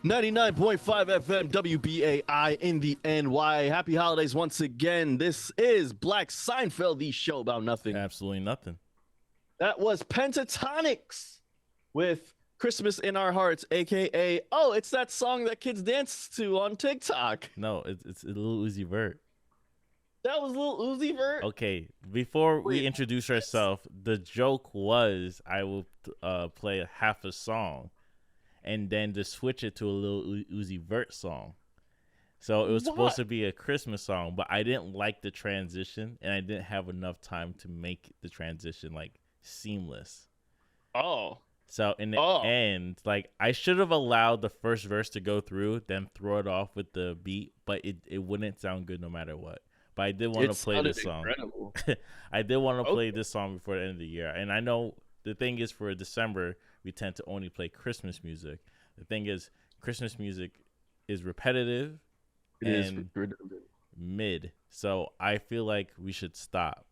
99.5 FM WBAI in the NY. Happy holidays once again. This is Black Seinfeld, the show about nothing. Absolutely nothing. That was Pentatonics with Christmas in Our Hearts, aka it's that song that kids dance to on TikTok. No, it's a Lil Uzi Vert. That was Lil Uzi Vert. Okay, before we introduce ourselves, the joke was I will play half a song, and then to switch it to a Lil Uzi Vert song. So it was supposed to be a Christmas song, but I didn't like the transition, and I didn't have enough time to make the transition like seamless. Oh. So in the end, like I should have allowed the first verse to go through, then throw it off with the beat, but it wouldn't sound good no matter what. But I did want to play this song. I did want to play this song before the end of the year. And I know the thing is for December, we tend to only play Christmas music. The thing is, Christmas music is repetitive and mid. So I feel like we should stop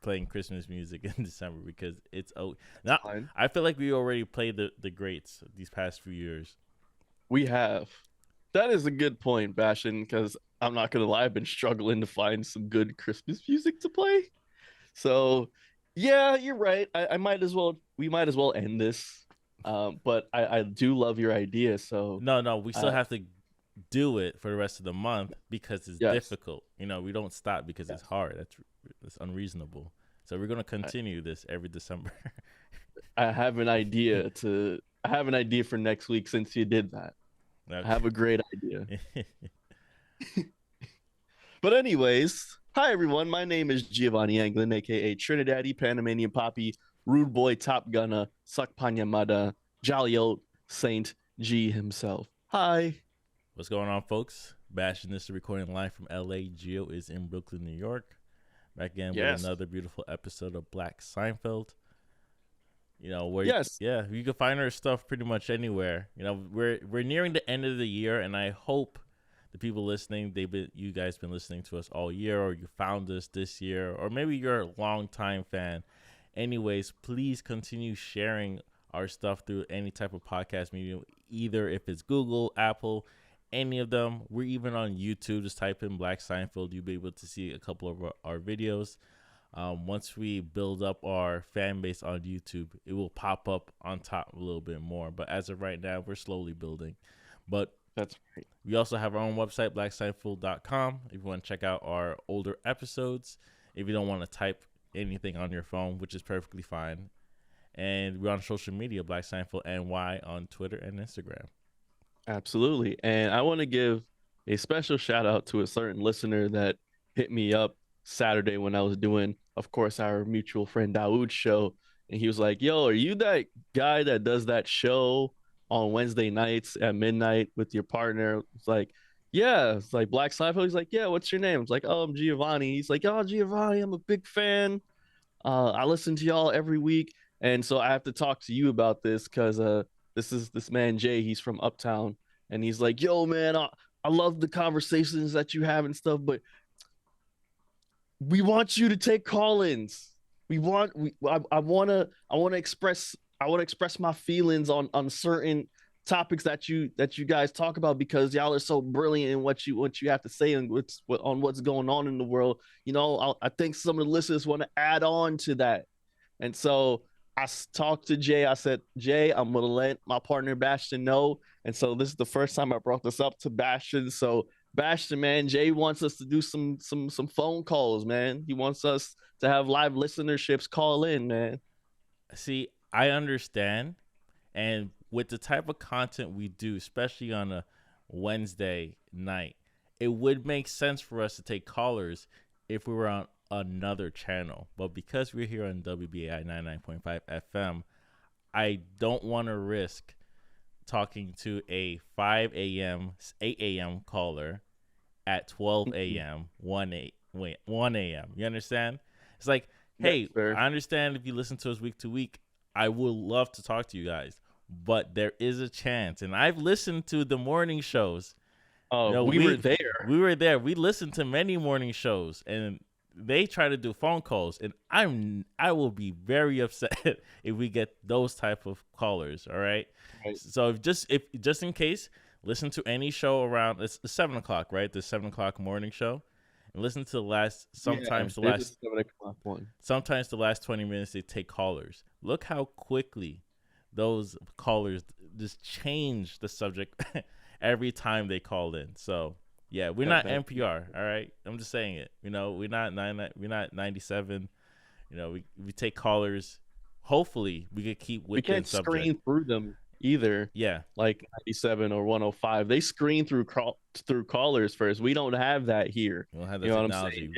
playing Christmas music in December because it's now. I feel like we already played the greats these past few years. We have. That is a good point, Bashtin, because I'm not gonna lie, I've been struggling to find some good Christmas music to play. So yeah, you're right. We might as well end this. But I do love your idea. So no, we still have to do it for the rest of the month because it's difficult. You know, we don't stop because it's hard. That's unreasonable. So we're gonna continue this every December. I have an idea for next week since you did that. Okay. I have a great idea. But anyways, hi everyone. My name is Giovanni Anglin, aka Trinidadi, Panamanian Poppy, Rude Boy, Top Gunner, Suck Panyamada, Jolly Old Saint G himself. Hi. What's going on, folks? Bashtin' this is recording live from LA. Gio is in Brooklyn, New York. Back again with another beautiful episode of Black Seinfeld. You know, where you can find our stuff pretty much anywhere. You know, we're nearing the end of the year, and I hope the people listening, you guys been listening to us all year, or you found us this year, or maybe you're a long-time fan. Anyways, please continue sharing our stuff through any type of podcast medium, either if it's Google, Apple, any of them. We're even on YouTube. Just type in Black Seinfeld. You'll be able to see a couple of our videos. Once we build up our fan base on YouTube, it will pop up on top a little bit more. But as of right now, we're slowly building. But that's great. We also have our own website, blackseinfeld.com, if you want to check out our older episodes. If you don't want to type anything on your phone, which is perfectly fine. And we're on social media, Black Seinfeld NY on Twitter and Instagram. Absolutely. And I want to give a special shout out to a certain listener that hit me up Saturday when I was doing, of course, our mutual friend Dawood's show. And he was like, yo, are you that guy that does that show on Wednesday nights at midnight with your partner? It's like, yeah. It's like Black Seinfeld. He's like, yeah, what's your name? It's like, oh, I'm Giovanni. He's like, oh, Giovanni, I'm a big fan. I listen to y'all every week. And so I have to talk to you about this because this man, Jay, he's from Uptown. And he's like, yo, man, I love the conversations that you have and stuff, but we want you to take call-ins. I want to express my feelings on certain topics that you guys talk about because y'all are so brilliant in what you have to say and what's going on in the world. You know, I think some of the listeners want to add on to that. And so I talked to Jay. I said, Jay, I'm going to let my partner Bashtin know. And so this is the first time I brought this up to Bashtin. So Bashtin, man, Jay wants us to do some phone calls, man. He wants us to have live listenerships call in, man. See, I understand. And with the type of content we do, especially on a Wednesday night, it would make sense for us to take callers if we were on another channel. But because we're here on WBAI 99.5 FM, I don't want to risk talking to a 5 a.m., 8 a.m. caller at 12 a.m., 1 a.m. You understand? It's like, hey, I understand if you listen to us week to week, I would love to talk to you guys. But there is a chance, and I've listened to the morning shows. Oh, you know, we were there. We were there. We listened to many morning shows, and they try to do phone calls, and I will be very upset if we get those type of callers. All right. So if just in case, Listen to any show around. It's 7 o'clock, right? The 7 o'clock morning show, and listen to the last. Sometimes the last 7 o'clock one. Sometimes the last 20 minutes they take callers. Look how quickly those callers just change the subject every time they call in. So yeah, we're not NPR. All right, I'm just saying it. We're not 97. We take callers. Hopefully, we could keep with the subject. We can't screen through them either. Yeah, like 97 or 105. They screen through callers first. We don't have that here. We don't have the technology.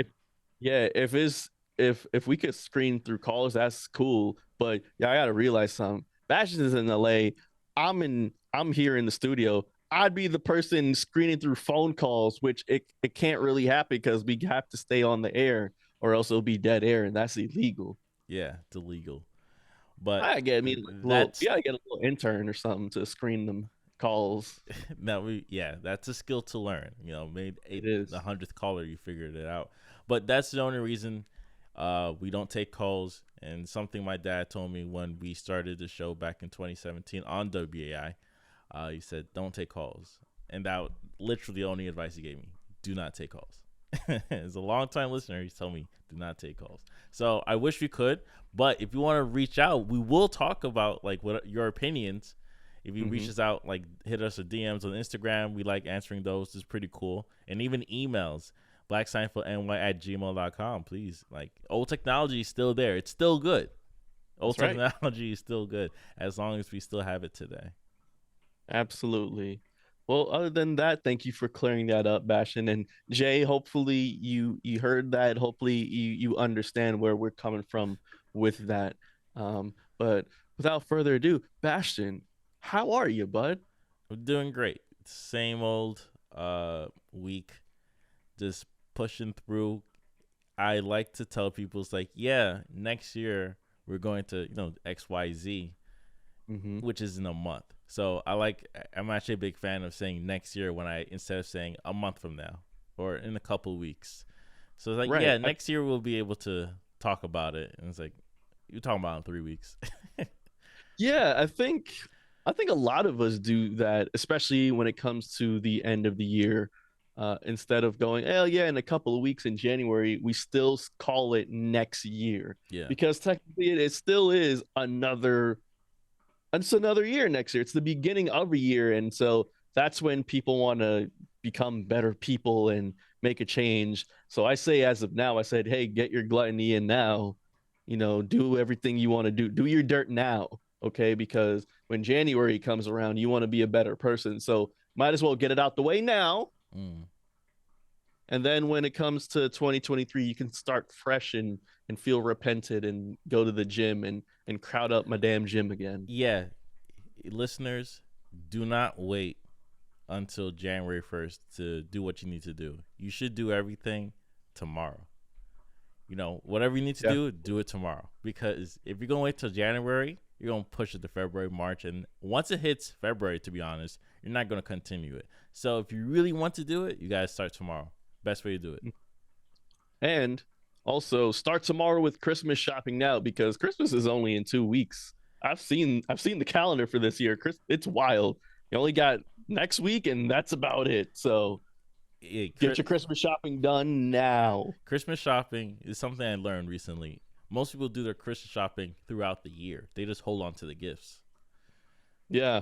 If we could screen through callers, that's cool. But yeah, I gotta realize something. Bashtin is in LA. I'm here in the studio. I'd be the person screening through phone calls, which it can't really happen because we have to stay on the air or else it'll be dead air, and that's illegal. Yeah, it's illegal. But I get get a little intern or something to screen them calls. That's a skill to learn. Maybe the 100th caller, you figured it out. But that's the only reason we don't take calls. And something my dad told me when we started the show back in 2017 on WAI, he said, "Don't take calls." And that literally the only advice he gave me: do not take calls. As a long-time listener, he's told me, do not take calls. So I wish we could, but if you want to reach out, we will talk about like what your opinions. If you reach us out, like hit us with DMs on Instagram, we like answering those. It's pretty cool. And even emails, blackseinfeldny@gmail.com. Please, like, old technology is still there. It's still good. Old technology is still good as long as we still have it today. Absolutely. Well, other than that, thank you for clearing that up, Bashtin. And Jay, hopefully you heard that. Hopefully you understand where we're coming from with that. But without further ado, Bashtin, how are you, bud? I'm doing great. Same old week, just pushing through. I like to tell people, it's like, yeah, next year we're going to, XYZ, which is in a month. So I'm actually a big fan of saying next year instead of saying a month from now or in a couple of weeks. So it's like, next year we'll be able to talk about it. And it's like, you're talking about in 3 weeks. Yeah, I think a lot of us do that, especially when it comes to the end of the year. Instead of going, in a couple of weeks in January, we still call it next year. Yeah. Because technically it still is another year next year. It's the beginning of a year. And so that's when people want to become better people and make a change. So I say, as of now, I said, hey, get your gluttony in now. Do everything you want to do. Do your dirt now. Okay. Because when January comes around, you want to be a better person. So might as well get it out the way now. And then when it comes to 2023, you can start fresh and feel repented and go to the gym and crowd up my damn gym again. Yeah. Listeners, do not wait until January 1st to do what you need to do. You should do everything tomorrow. Whatever you need to do it tomorrow. Because if you're going to wait till January, you're going to push it to February, March. And once it hits February, to be honest, you're not going to continue it. So if you really want to do it, you got to start tomorrow. Best way to do it. And also start tomorrow with Christmas shopping now, because Christmas is only in 2 weeks. I've seen the calendar for this year. It's wild. You only got next week and that's about it. So get your Christmas shopping done now. Christmas shopping is something I learned recently. Most people do their Christmas shopping throughout the year. They just hold on to the gifts. Yeah.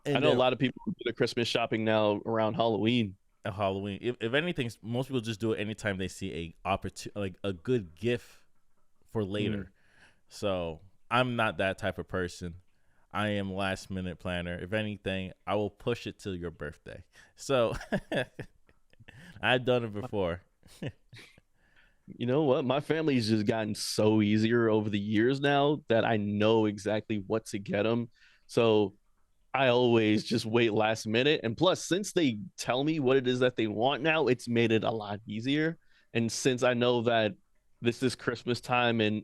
And I know a lot of people do their Christmas shopping now around Halloween. Halloween. If anything, most people just do it anytime they see a good gift for later. So I'm not that type of person. I am last minute planner. If anything, I will push it till your birthday. So I've done it before. You know what? My family's just gotten so easier over the years now that I know exactly what to get them. So I always just wait last minute. And plus, since they tell me what it is that they want now, it's made it a lot easier. And since I know that this is Christmas time and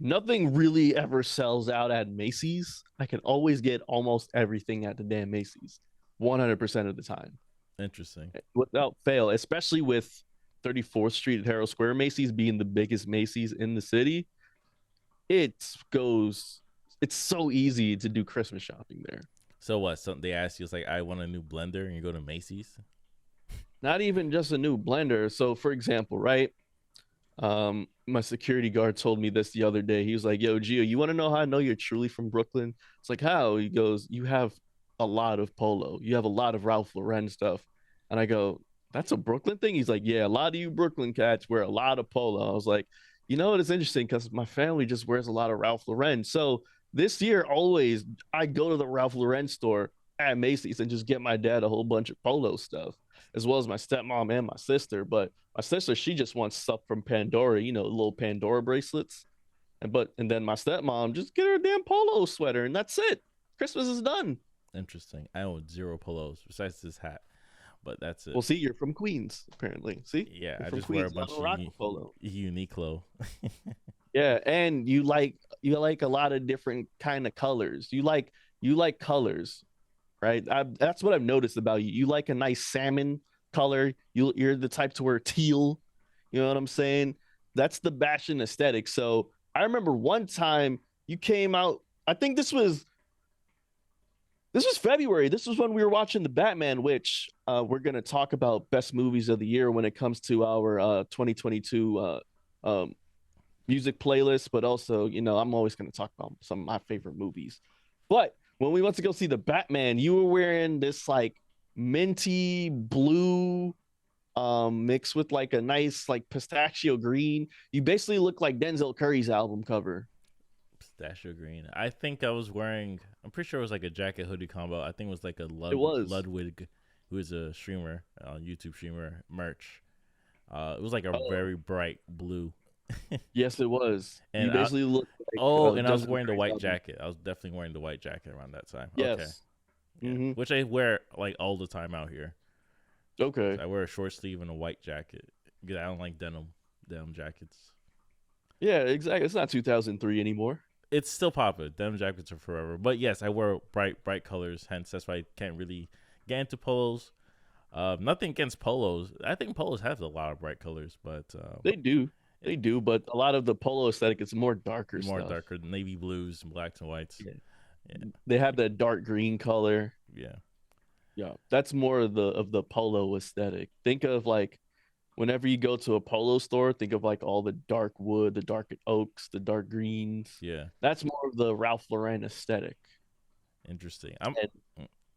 nothing really ever sells out at Macy's, I can always get almost everything at the damn Macy's 100% of the time. Interesting. Without fail, especially with 34th Street at Herald Square Macy's being the biggest Macy's in the city. It's so easy to do Christmas shopping there. So what? Something they ask you, it's like, I want a new blender, and you go to Macy's. Not even just a new blender. So, for example, right? My security guard told me this the other day. He was like, "Yo, Gio, you want to know how I know you're truly from Brooklyn?" It's like, "How?" He goes, "You have a lot of polo. You have a lot of Ralph Lauren stuff." And I go, "That's a Brooklyn thing?" He's like, "Yeah, a lot of you Brooklyn cats wear a lot of polo." I was like, "You know what? It's interesting because my family just wears a lot of Ralph Lauren." So this year, always I go to the Ralph Lauren store at Macy's and just get my dad a whole bunch of polo stuff, as well as my stepmom and my sister. But my sister, she just wants stuff from Pandora, little Pandora bracelets. And then my stepmom just get her a damn polo sweater, and that's it. Christmas is done. Interesting. I own 0 polos besides this hat, but that's it. Well, see, you're from Queens, apparently. See, yeah, you're I from just Queens. wear a bunch of polo. Uniqlo. Yeah, and you like a lot of different kind of colors. You like colors, right? That's what I've noticed about you. You like a nice salmon color. You're the type to wear teal. You know what I'm saying? That's the Bashtin aesthetic. So I remember one time you came out. I think this was February. This was when we were watching the Batman, which we're gonna talk about best movies of the year when it comes to our 2022 music playlist. But also, I'm always gonna talk about some of my favorite movies. But when we went to go see the Batman, you were wearing this like minty blue mixed with like a nice like pistachio green. You basically look like Denzel Curry's album cover. Pistachio green. I think I was wearing. I'm pretty sure it was like a jacket hoodie combo. I think it was like a Ludwig, who is a streamer, YouTube streamer, merch. It was like a very bright blue. Yes, it was. And you basically looked like. And I was wearing the white jacket. I was definitely wearing the white jacket around that time. Yes. Okay. Yeah. Which I wear like all the time out here. Okay. So I wear a short sleeve and a white jacket because I don't like denim jackets. Yeah, exactly. It's not 2003 anymore. It's still popular. Denim jackets are forever. But yes, I wear bright colors. Hence, that's why I can't really get into polos. Nothing against polos. I think polos have a lot of bright colors, but they do. They do, but a lot of the polo aesthetic is more darker. More darker, navy blues and blacks and whites. Yeah. They have that dark green color. Yeah. That's more of the polo aesthetic. Think of like whenever you go to a polo store, think of like all the dark wood, the dark oaks, the dark greens. Yeah. That's more of the Ralph Lauren aesthetic. Interesting. What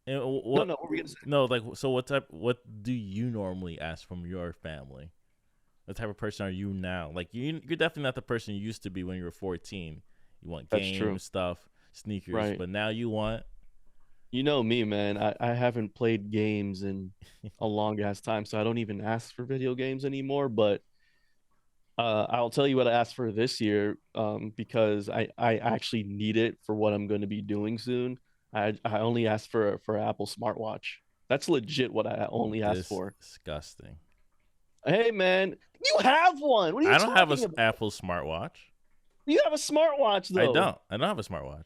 were we gonna say? No, like, so what do you normally ask from your family? What type of person are you now? Like, you're definitely not the person you used to be when you were 14. You want games, stuff, sneakers, right. But now you want. You know me, man. I haven't played games in a long ass time, so I don't even ask for video games anymore. But I'll tell you what I asked for this year, because I actually need it for what I'm going to be doing soon. I only asked for an Apple smartwatch. That's legit what I only asked for. Disgusting. Hey, man, you have one. What are you talking about? I don't have an Apple smartwatch. You have a smartwatch, though. I don't have a smartwatch.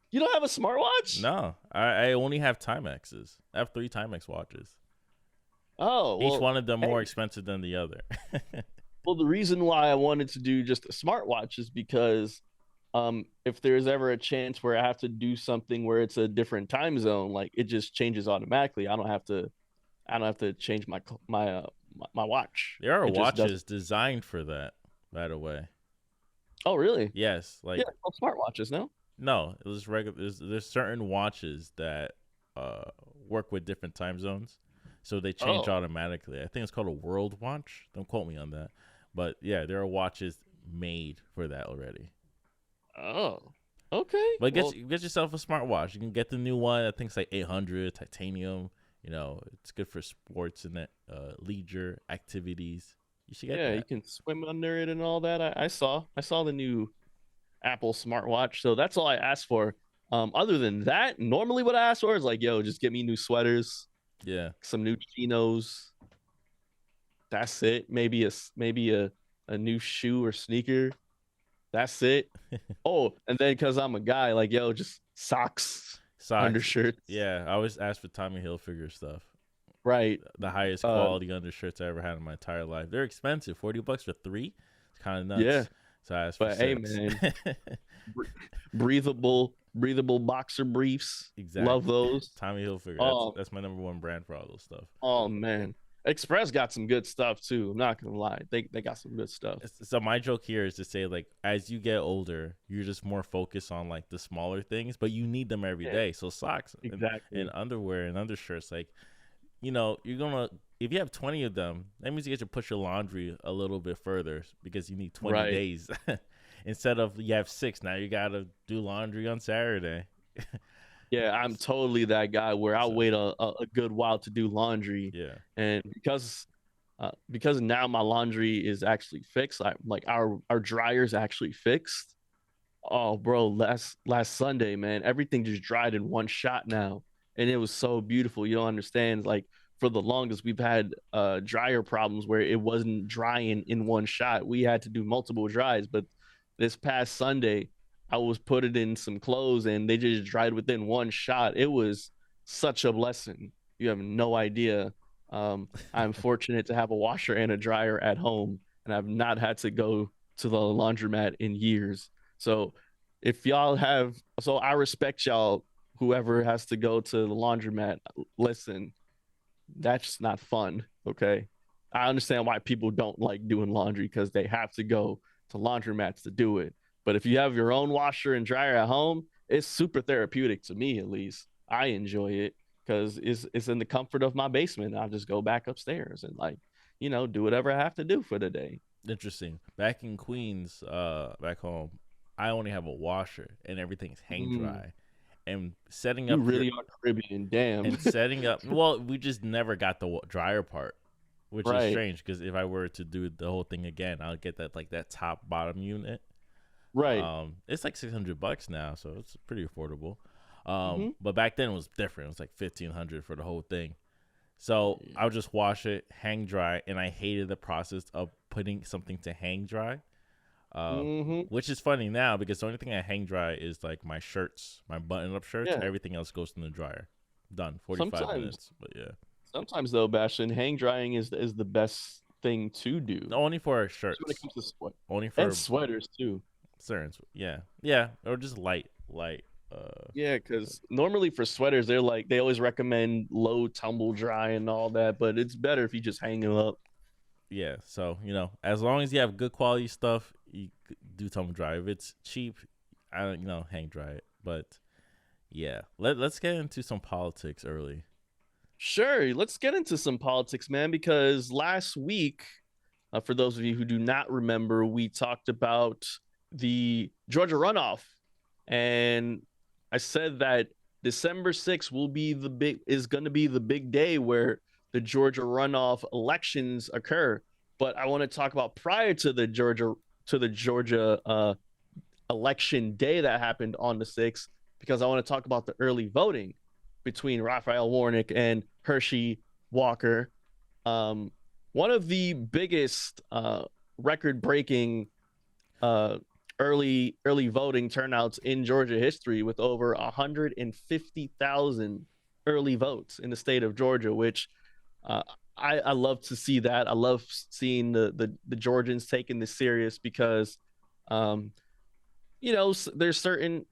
You don't have a smartwatch? No, I only have Timexes. I have 3 Timex watches. Oh, each one of them more expensive than the other. Well, the reason why I wanted to do just a smartwatch is because if there's ever a chance where I have to do something where it's a different time zone, like it just changes automatically. I don't have to change my watch. There are watches designed for that, by the way. Oh, really? Yes, like smartwatches. No, it was regular. There's certain watches that work with different time zones, so they change automatically. I think it's called a world watch. Don't quote me on that, but yeah, there are watches made for that already. Oh, okay. But get yourself a smartwatch. You can get the new one. I think it's like 800 titanium. It's good for sports and leisure activities. You should get that. You can swim under it and all that. I saw the new Apple smartwatch, so that's all I asked for. Other than that, normally what I ask for is like, yo, just get me new sweaters, some new chinos. That's it. Maybe a new shoe or sneaker. That's it. And then because I'm a guy, like, yo, just socks, undershirts. Yeah, I always ask for Tommy Hilfiger stuff. Right, the highest quality undershirts I ever had in my entire life. They're expensive. $40 for 3. It's kind of nuts. Yeah. So that's for But hey, six. man, breathable boxer briefs. Exactly. Love those. Tommy Hilfiger. That's my number one brand for all those stuff. Oh man, Express got some good stuff too. I'm not gonna lie, they got some good stuff. So my joke here is to say, like, as you get older, you're just more focused on like the smaller things, but you need them every day. So socks, and underwear and undershirts, like, you know, you're gonna, if you have 20 of them, that means you get to push your laundry a little bit further because you need 20 days instead of you have 6. Now you gotta do laundry on Saturday. Yeah, I'm totally that guy where I'll wait a good while to do laundry. Yeah, and because now my laundry is actually fixed, like our dryer's actually fixed. Oh, bro, last Sunday, man, everything just dried in one shot now, and it was so beautiful. You don't understand. Like, for the longest, we've had dryer problems where it wasn't drying in one shot. We had to do multiple dries, but this past Sunday, I was putting in some clothes and they just dried within one shot. It was such a blessing. You have no idea. I'm fortunate to have a washer and a dryer at home, and I've not had to go to the laundromat in years. So if y'all have, so I respect y'all, whoever has to go to the laundromat. Listen, that's not fun. Okay. I understand why people don't like doing laundry because they have to go to laundromats to do it. But if you have your own washer and dryer at home, it's super therapeutic to me, at least. I enjoy it because it's in the comfort of my basement. I'll just go back upstairs and, like, you know, do whatever I have to do for the day. Interesting. Back in Queens, back home, I only have a washer and everything's hang dry. And setting up, you really are Caribbean, damn. And setting up, well, we just never got the dryer part, which is strange because if I were to do the whole thing again, I'll get that, like, that top bottom unit. Right. It's like $600 now, so it's pretty affordable. But back then it was different. It was like $1,500 for the whole thing. So I would just wash it, hang dry, and I hated the process of putting something to hang dry. Which is funny now because the only thing I hang dry is like my shirts, my button-up shirts. Yeah. Everything else goes in the dryer. Done. 45 minutes. But yeah. Sometimes though, Bashtin, hang drying is the best thing to do. Only for shirts. When it comes to sweat. Only for sweaters too. Certain, yeah, or just light. Yeah, because normally for sweaters, they always recommend low tumble dry and all that, but it's better if you just hang them up. Yeah, so, you know, as long as you have good quality stuff, you do tumble dry. If it's cheap, I don't, you know, hang dry it. But yeah, let's get into some politics early. Sure, let's get into some politics, man, because last week, for those of you who do not remember, we talked about the Georgia runoff, and I said that December 6th is going to be the big day where the Georgia runoff elections occur. But I want to talk about prior to the Georgia election day that happened on the 6th, because I want to talk about the early voting between Raphael Warnock and Herschel Walker. One of the biggest record-breaking early voting turnouts in Georgia history, with over 150,000 early votes in the state of Georgia, which I love to see that. I love seeing the Georgians taking this serious because, you know, there's certain,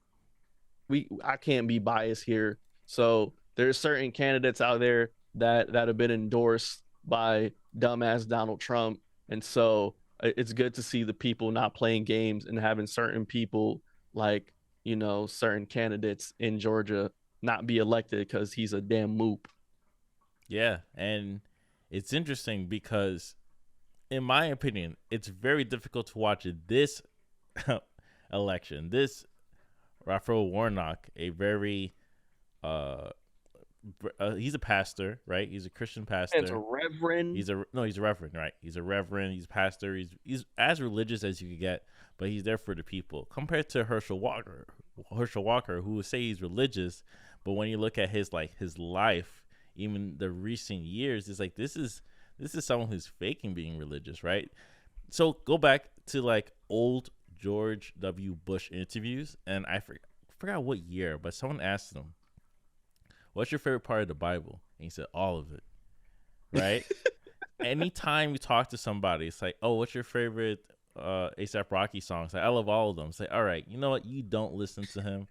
I can't be biased here. So there's certain candidates out there that have been endorsed by dumbass Donald Trump. And so it's good to see the people not playing games and having certain people, like, you know, certain candidates in Georgia not be elected because he's a damn moop. Yeah, and it's interesting because, in my opinion, it's very difficult to watch this election. This Raphael Warnock, a very he's a pastor, right? He's a Christian pastor. It's a reverend. He's a reverend, right? He's a reverend. He's a pastor. He's as religious as you could get, but he's there for the people. Compared to Herschel Walker, who would say he's religious, but when you look at his life, even the recent years, it's like this is someone who's faking being religious, right? So go back to like old George W. Bush interviews, and I forgot what year, but someone asked him, "What's your favorite part of the Bible?" And he said, "All of it." Right? Anytime you talk to somebody, it's like, "Oh, what's your favorite ASAP Rocky songs. Like, I love all of them. Say, all right, you know what? You don't listen to him.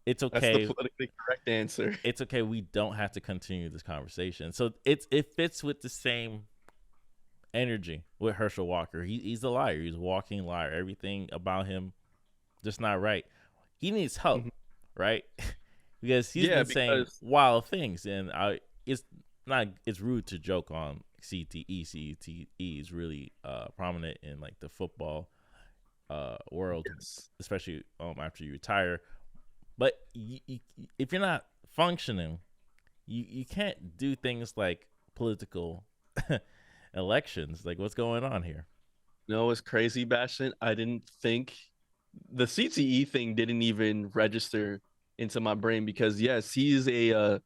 It's okay. That's the politically correct answer. It's okay. We don't have to continue this conversation. So it fits with the same energy with Herschel Walker. He's a liar. He's a walking liar. Everything about him just not right. He needs help, right? Because he's been saying wild things, and it's rude to joke on CTE. CTE is really prominent in like the football world, especially after you retire. But if you're not functioning, you can't do things like political elections. Like, what's going on here? No, it's crazy, Bashtin. I didn't think the CTE thing didn't even register into my brain because yes, he's a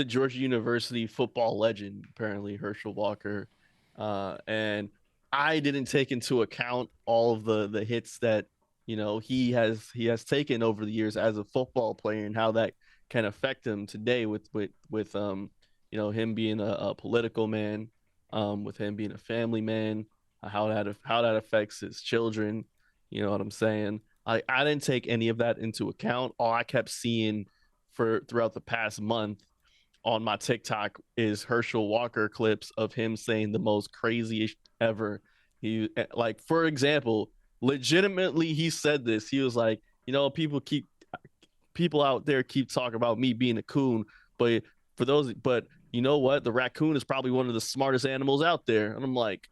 Georgia University football legend, apparently, Herschel Walker. And I didn't take into account all of the hits that, you know, he has taken over the years as a football player and how that can affect him today with you know, him being a political man, with him being a family man, how that affects his children. You know what I'm saying? I didn't take any of that into account. All I kept seeing throughout the past month on my TikTok is Herschel Walker clips of him saying the most craziest ever. He, like, for example, legitimately he said this. He was like, you know, people out there keep talking about me being a coon, but you know what? The raccoon is probably one of the smartest animals out there. And I'm like,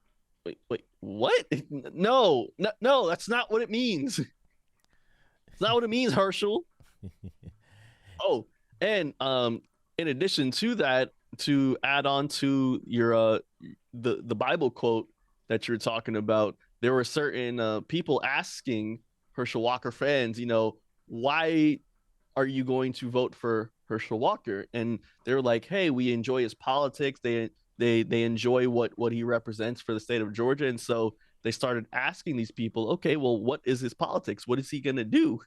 wait, what? No, that's not what it means. It's not what it means, Herschel. Oh, and in addition to that, to add on to your the Bible quote that you're talking about, there were certain people asking Herschel Walker fans, you know, why are you going to vote for Herschel Walker? And they're like, hey, we enjoy his politics. They enjoy what he represents for the state of Georgia, and so they started asking these people, okay, well, what is his politics? What is he going to do?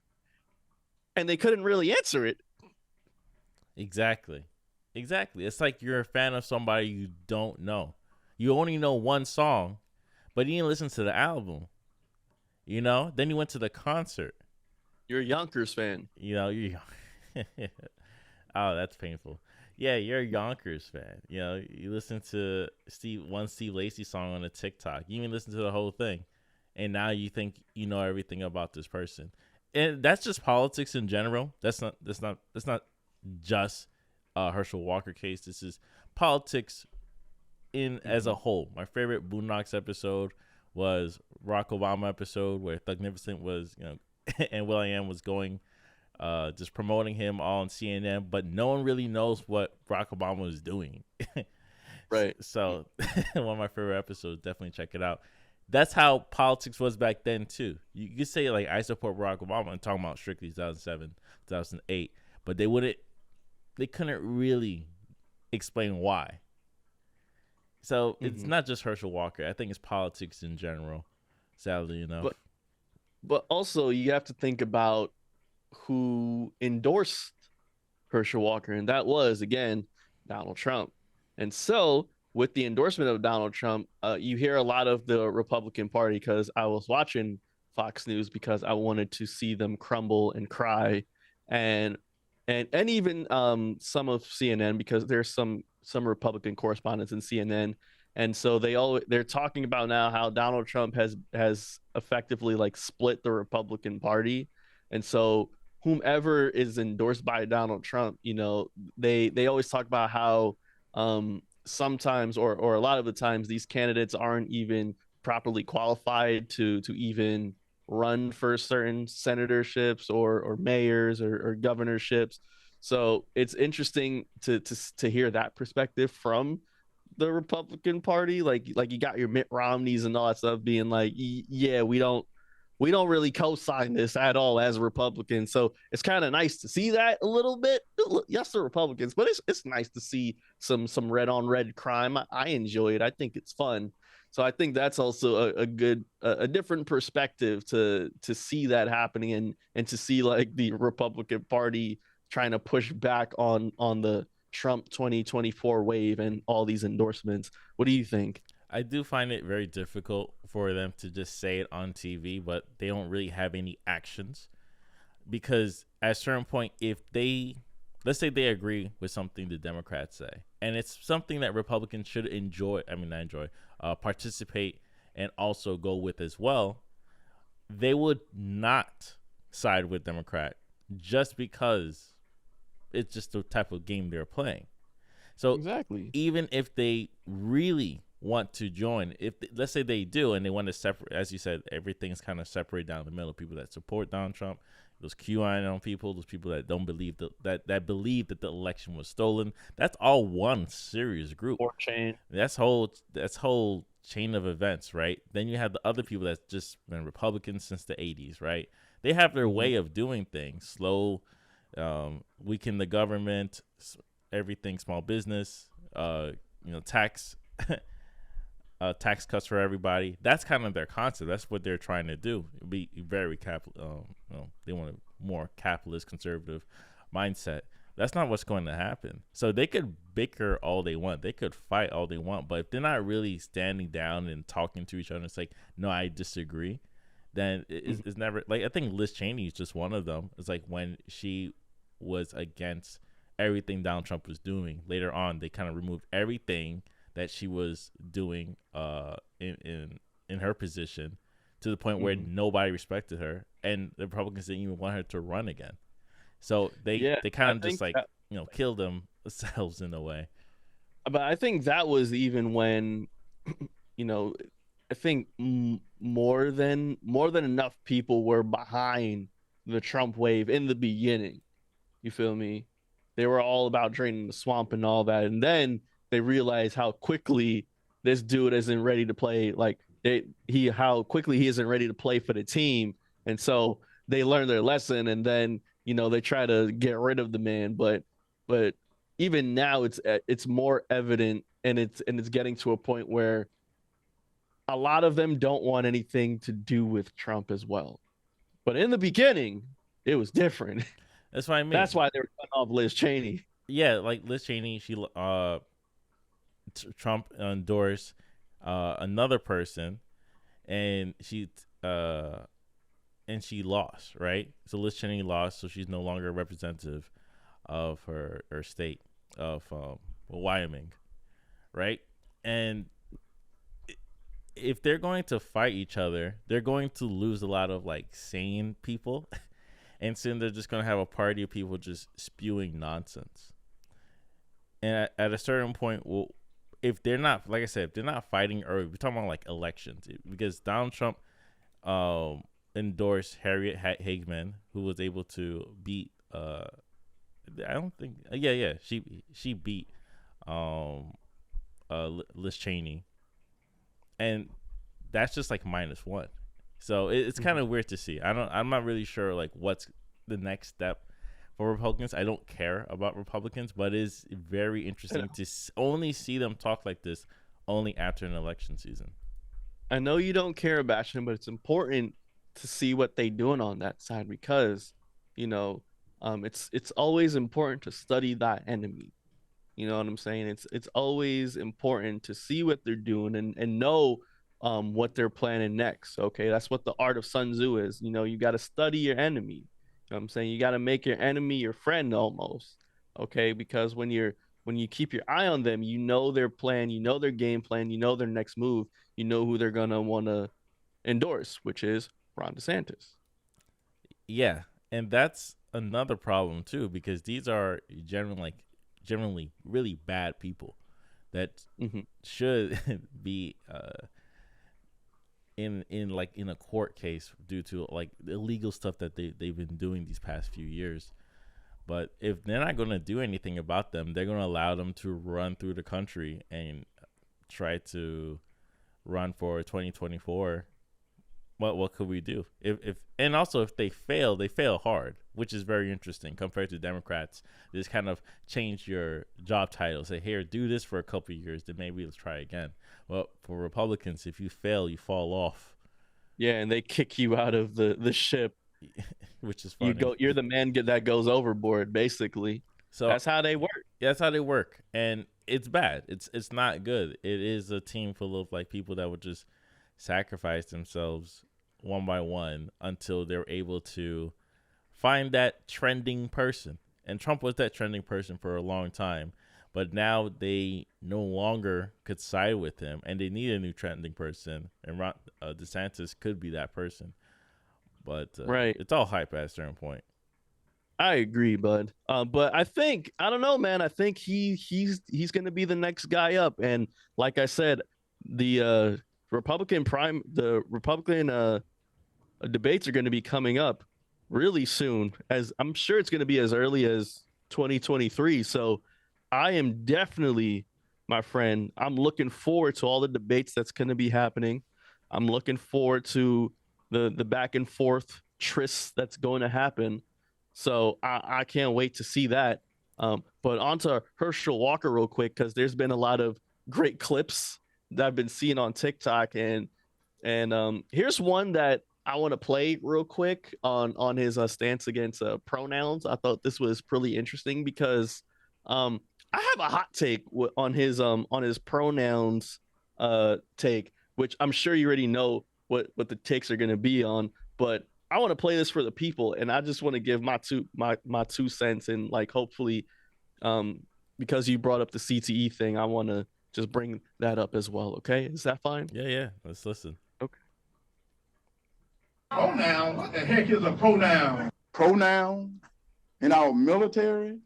And they couldn't really answer it. Exactly. It's like you're a fan of somebody you don't know. You only know one song, but you didn't listen to the album. You know? Then you went to the concert. You're a Yonkers fan. You know, oh, that's painful. Yeah, you're a Yonkers fan. You know, you listen to Steve Lacy song on a TikTok. You even listen to the whole thing. And now you think you know everything about this person. And that's just politics in general. That's not just Herschel Walker case. This is politics as a whole. My favorite Boondocks episode was Barack Obama episode where Thugnificent was, you know, and Will.i.am was going just promoting him all on CNN, but no one really knows what Barack Obama was doing. Right. So one of my favorite episodes, definitely check it out. That's how politics was back then too. You could say like I support Barack Obama and talking about strictly 2007, 2008, but they couldn't really explain why. So it's not just Herschel Walker. I think it's politics in general, sadly enough. But also you have to think about who endorsed Herschel Walker, and that was, again, Donald Trump. And so with the endorsement of Donald Trump, you hear a lot of the Republican Party, because I was watching Fox News because I wanted to see them crumble and cry, and even some of CNN, because there's some Republican correspondents in CNN, and so they're talking about now how Donald Trump has effectively like split the Republican Party, and so whomever is endorsed by Donald Trump, you know, they always talk about how sometimes or a lot of the times these candidates aren't even properly qualified to even run for certain senatorships or mayors or governorships. So it's interesting to hear that perspective from the Republican Party. Like you got your Mitt Romneys and all that stuff being like, yeah, we don't really co-sign this at all as Republicans. So it's kind of nice to see that a little bit. Yes, the Republicans, but it's nice to see some red on red crime. I enjoy it. I think it's fun. So I think that's also a good, a different perspective to see that happening and to see like the Republican Party trying to push back on the Trump 2024 wave and all these endorsements. What do you think? I do find it very difficult for them to just say it on TV, but they don't really have any actions. Because at a certain point, if they, let's say they agree with something the Democrats say, and it's something that Republicans should enjoy, I mean, not enjoy, participate and also go with as well, they would not side with Democrat just because it's just the type of game they're playing. So exactly, even if they really want to join, if let's say they do and they want to separate, as you said, everything's kind of separated down the middle. People that support Donald Trump, those QAnon people, those people that don't believe that believe that the election was stolen. That's all one serious group. Or chain. That's whole chain of events, right? Then you have the other people that's just been Republicans since the 80s, right? They have their way of doing things. Slow, weaken the government, everything, small business, tax tax cuts for everybody. That's kind of their concept. That's what they're trying to do. Be very they want a more capitalist, conservative mindset. That's not what's going to happen. So they could bicker all they want. They could fight all they want. But if they're not really standing down and talking to each other, it's like, no, I disagree. Then it's never, like, I think Liz Cheney is just one of them. It's like when she was against everything Donald Trump was doing. Later on, they kind of removed everything that she was doing in her position to the point where nobody respected her, and the Republicans didn't even want her to run again. So they kind of just killed themselves in a way. But I think that was even when, I think more than enough people were behind the Trump wave in the beginning. You feel me? They were all about draining the swamp and all that, and then they realized how quickly this dude isn't ready to play. Like how quickly he isn't ready to play for the team, and so they learned their lesson, and then they try to get rid of the man. But even now, it's more evident, and it's getting to a point where a lot of them don't want anything to do with Trump as well. But in the beginning, it was different. That's what I mean. That's why they were cutting off Liz Cheney. Yeah, like Liz Cheney, she Trump endorsed another person, and she lost, right? So Liz Cheney lost, so she's no longer a representative of her state of Wyoming, right? And if they're going to fight each other, they're going to lose a lot of sane people, and soon they're just going to have a party of people just spewing nonsense. And at a certain point, if they're not, like I said, if they're not fighting early, we're talking about elections, because Donald Trump endorsed Harriet Hagman, who was able to beat she beat Liz Cheney, and that's just -1. So it's kind of weird to see. I'm not really sure what's the next step for Republicans. I don't care about Republicans, but it is very interesting to only see them talk like this only after an election season. I know you don't care, Bashtin, but it's important to see what they're doing on that side, because it's always important to study that enemy. You know what I'm saying? It's always important to see what they're doing and know what they're planning next. Okay, that's what the art of Sun Tzu is. You got to study your enemy. You know what I'm saying? You got to make your enemy your friend almost. Okay, because when you keep your eye on them, their plan, their game plan, their next move, who they're gonna want to endorse, which is Ron DeSantis. Yeah, and that's another problem too, because these are generally really bad people that should be in a court case due to illegal stuff that they've been doing these past few years. But if they're not going to do anything about them, they're going to allow them to run through the country and try to run for 2024. What could we do? If they fail hard, which is very interesting compared to Democrats. They just kind of change your job title, say, here, do this for a couple of years, then maybe let's try again. Well, for Republicans, if you fail, you fall off. Yeah, and they kick you out of the ship, which is funny. You're the man that goes overboard, basically. So that's how they work. Yeah, that's how they work. And it's bad. It's not good. It is a team full of like people that would just sacrifice themselves one by one until they're able to find that trending person. And Trump was that trending person for a long time. But now they no longer could side with him, and they need a new trending person. And DeSantis could be that person. But it's all hype at a certain point. I agree, bud. But I don't know, man. I think he's going to be the next guy up. And like I said, the Republican debates are going to be coming up really soon. As I'm sure it's going to be as early as 2023. So I am definitely, my friend, I'm looking forward to all the debates that's going to be happening. I'm looking forward to the back and forth tryst that's going to happen. So I can't wait to see that. But on to Herschel Walker real quick, because there's been a lot of great clips that I've been seeing on TikTok. And here's one that I want to play real quick on his stance against pronouns. I thought this was pretty interesting because I have a hot take on his pronouns take, which I'm sure you already know what the takes are going to be on. But I want to play this for the people, and I just want to give my 2 cents, and like hopefully, because you brought up the CTE thing, I want to just bring that up as well. Okay, is that fine? Yeah. Let's listen. Okay. Pronoun? What the heck is a pronoun? Pronoun in our military?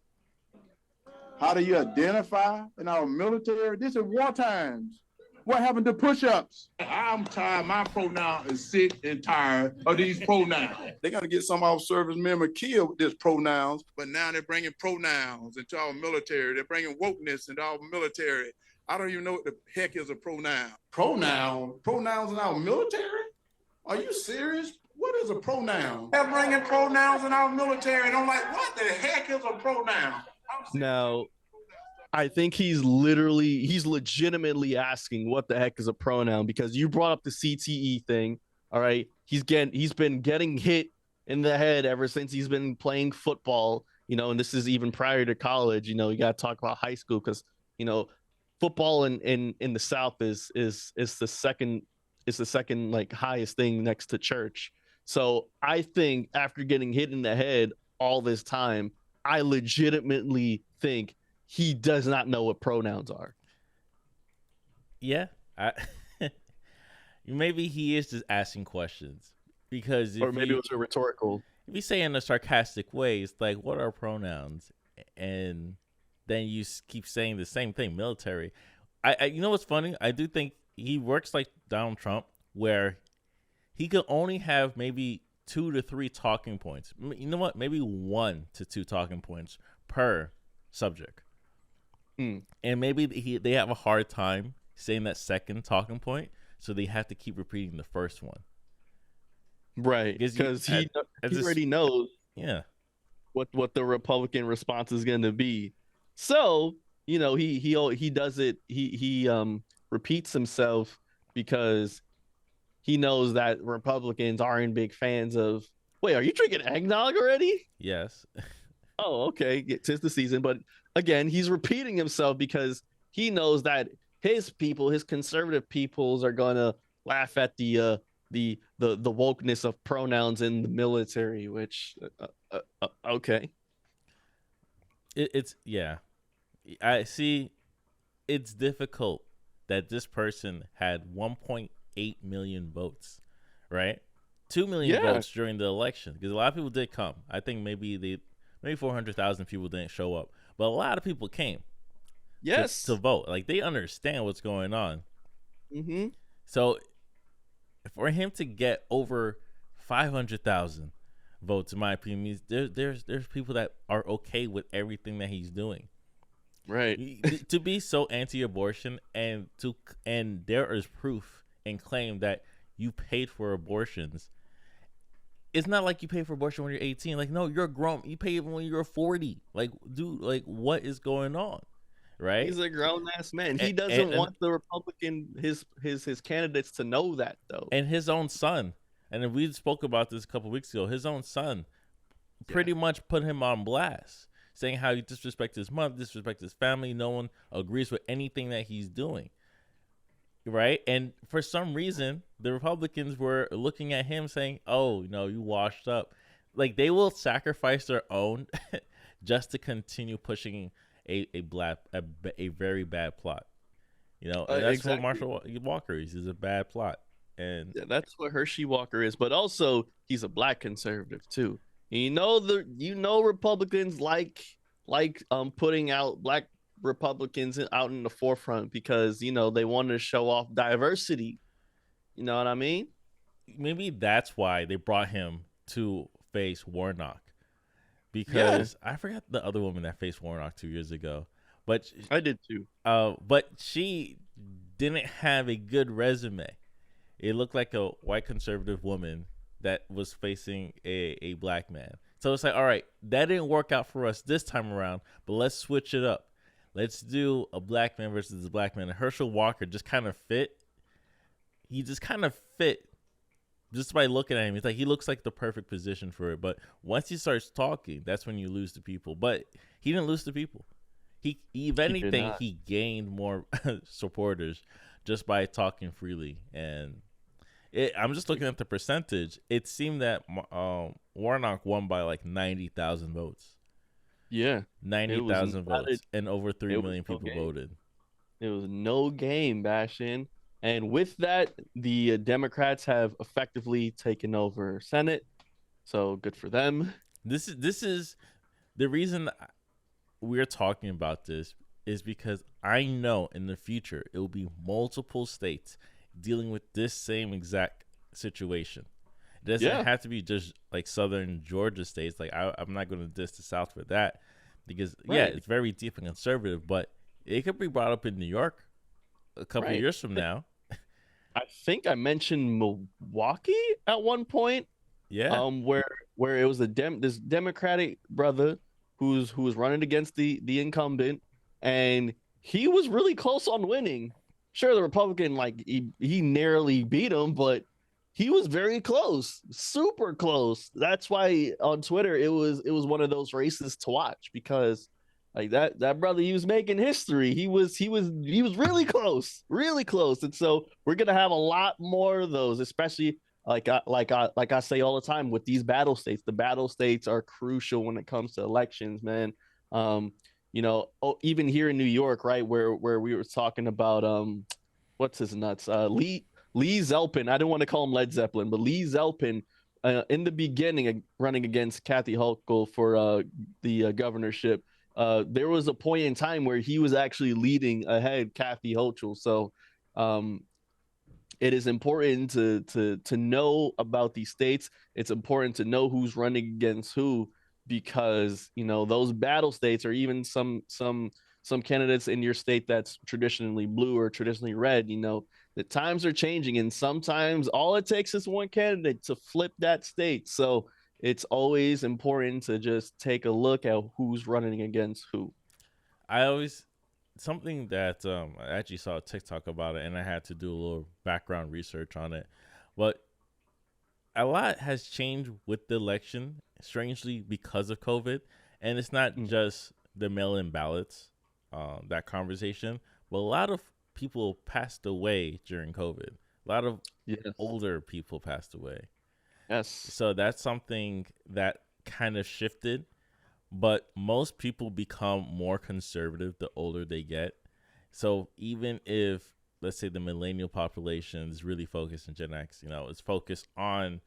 How do you identify in our military? This is war times. What happened to push-ups? I'm tired. My pronoun is sick and tired of these pronouns. They're going to get some of our service members killed with these pronouns, but now they're bringing pronouns into our military. They're bringing wokeness into our military. I don't even know what the heck is a pronoun. Pronoun? Pronouns in our military? Are you serious? What is a pronoun? They're bringing pronouns in our military, and I'm like, what the heck is a pronoun? Now, I think he's legitimately asking what the heck is a pronoun, because you brought up the CTE thing. All right. He's been getting hit in the head ever since he's been playing football, and this is even prior to college. You got to talk about high school, because, football in the South is the second like highest thing next to church. So I think after getting hit in the head all this time, I legitimately think he does not know what pronouns are. Yeah. Maybe he is just asking questions, because or maybe it was a rhetorical. If you say in a sarcastic way, it's like, what are pronouns? And then you keep saying the same thing, military. I you know what's funny? I do think he works like Donald Trump, where he could only have maybe 2 to 3 talking points. You know what? Maybe 1 to 2 talking points per subject. And maybe they have a hard time saying that second talking point, so they have to keep repeating the first one. Right, because he already knows what the Republican response is going to be. So, he does it. He repeats himself because he knows that Republicans aren't big fans of. Wait, are you drinking eggnog already? Yes. Oh, okay. 'Tis the season, but again, he's repeating himself because he knows that his people, his conservative peoples, are gonna laugh at the wokeness of pronouns in the military. Which, okay. It's I see. It's difficult that this person had 1.8 million votes, right? 2 million votes during the election, because a lot of people did come. I think maybe 400,000 people didn't show up, but a lot of people came. Yes, to vote. Like, they understand what's going on. Mm-hmm. So for him to get over 500,000 votes, in my opinion, means there's people that are okay with everything that he's doing. Right. To be so anti-abortion and there is proof and claim that you paid for abortions. It's not like you pay for abortion when you're 18. Like, no, you're grown. You pay it when you're 40. Like, dude, like, what is going on? Right? He's a grown ass man. He doesn't want the Republican his candidates to know that, though. And his own son, and we spoke about this a couple of weeks ago. His own son pretty much put him on blast, saying how he disrespects his mother, disrespects his family. No one agrees with anything that he's doing. Right? And for some reason, the Republicans were looking at him saying, oh, you washed up. Like, they will sacrifice their own just to continue pushing a very bad plot. And that's exactly what Herschel Walker is. He's a bad plot. And yeah, that's what Herschel Walker is. But also, he's a black conservative too. And Republicans like putting out black Republicans out in the forefront because they want to show off diversity. You know what I mean? Maybe that's why they brought him to face Warnock, because I forgot the other woman that faced Warnock 2 years ago, but I did too. But she didn't have a good resume. It looked like a white conservative woman that was facing a black man. So it's like, all right, that didn't work out for us this time around, but let's switch it up. Let's do a black man versus a black man. And Herschel Walker just kind of fit. He just kind of fit just by looking at him. It's like he looks like the perfect position for it. But once he starts talking, that's when you lose the people. But he didn't lose the people. If anything, he gained more supporters just by talking freely. And I'm just looking at the percentage. It seemed that Warnock won by like 90,000 votes. Yeah, 90,000 votes, and over 3 million people voted. It was no game, Bashtin. And with that, the Democrats have effectively taken over Senate. So good for them. This is the reason we're talking about this, is because I know in the future it will be multiple states dealing with this same exact situation. It doesn't have to be just like southern Georgia states. Like I'm not going to diss the South for that, because it's very deep and conservative, but it could be brought up in New York a couple of years from now. I think I mentioned Milwaukee at one point. Yeah. Where it was this Democratic brother who was running against the incumbent, and he was really close on winning. Sure, the Republican he narrowly beat him, but he was very close, super close. That's why on Twitter it was one of those races to watch, because like that brother, he was making history. He was really close, really close. And so we're gonna have a lot more of those, especially like I say all the time with these battle states. The battle states are crucial when it comes to elections, man. Even here in New York, right, where we were talking about what's his nuts, Lee Zelpin. I don't want to call him Led Zeppelin, but Lee Zelpin, in the beginning, running against Kathy Hochul for the governorship, there was a point in time where he was actually leading ahead Kathy Hochul. So it is important to know about these states. It's important to know who's running against who, because those battle states, or even some candidates in your state that's traditionally blue or traditionally red, the times are changing, and sometimes all it takes is one candidate to flip that state. So it's always important to just take a look at who's running against who. Something that I actually saw a TikTok about it, and I had to do a little background research on it. But a lot has changed with the election, strangely, because of COVID. And it's not just the mail-in ballots, that conversation, but a lot of people passed away during COVID. A lot of older people passed away. Yes. So that's something that kind of shifted. But most people become more conservative the older they get. So even if, let's say, the millennial population is really focused in Gen X, it's focused on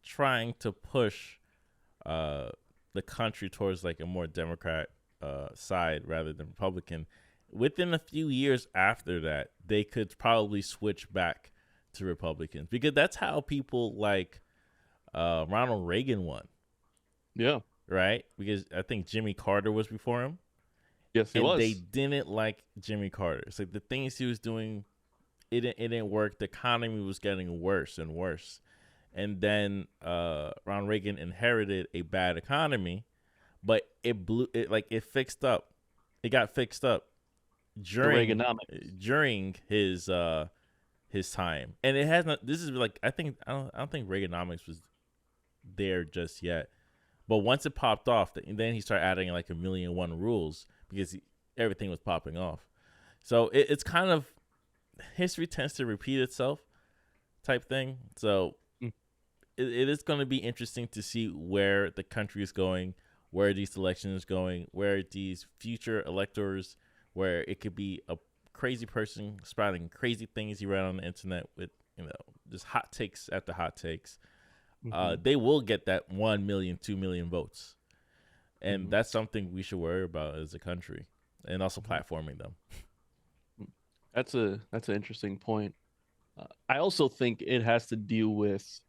trying to push the country towards like a more Democrat side rather than Republican. Within a few years after that, they could probably switch back to Republicans, because that's how people like Ronald Reagan won. Yeah. Right? Because I think Jimmy Carter was before him. Yes, he was. They didn't like Jimmy Carter. It's like the things he was doing, it didn't work. The economy was getting worse and worse. And then Ronald Reagan inherited a bad economy, but it fixed up. It got fixed up during his time. And it has not. This is like I don't think Reaganomics was there just yet. But once it popped off, then he started adding like 1,000,001 rules because everything was popping off. So it's kind of, history tends to repeat itself type thing. So it is going to be interesting to see where the country is going, where these elections are going, where these future electors, where it could be a crazy person spouting crazy things he read on the internet with, just hot takes after hot takes. They will get that 1 million, 2 million votes. And that's something we should worry about as a country, and also platforming them. That's an interesting point. I also think it has to deal with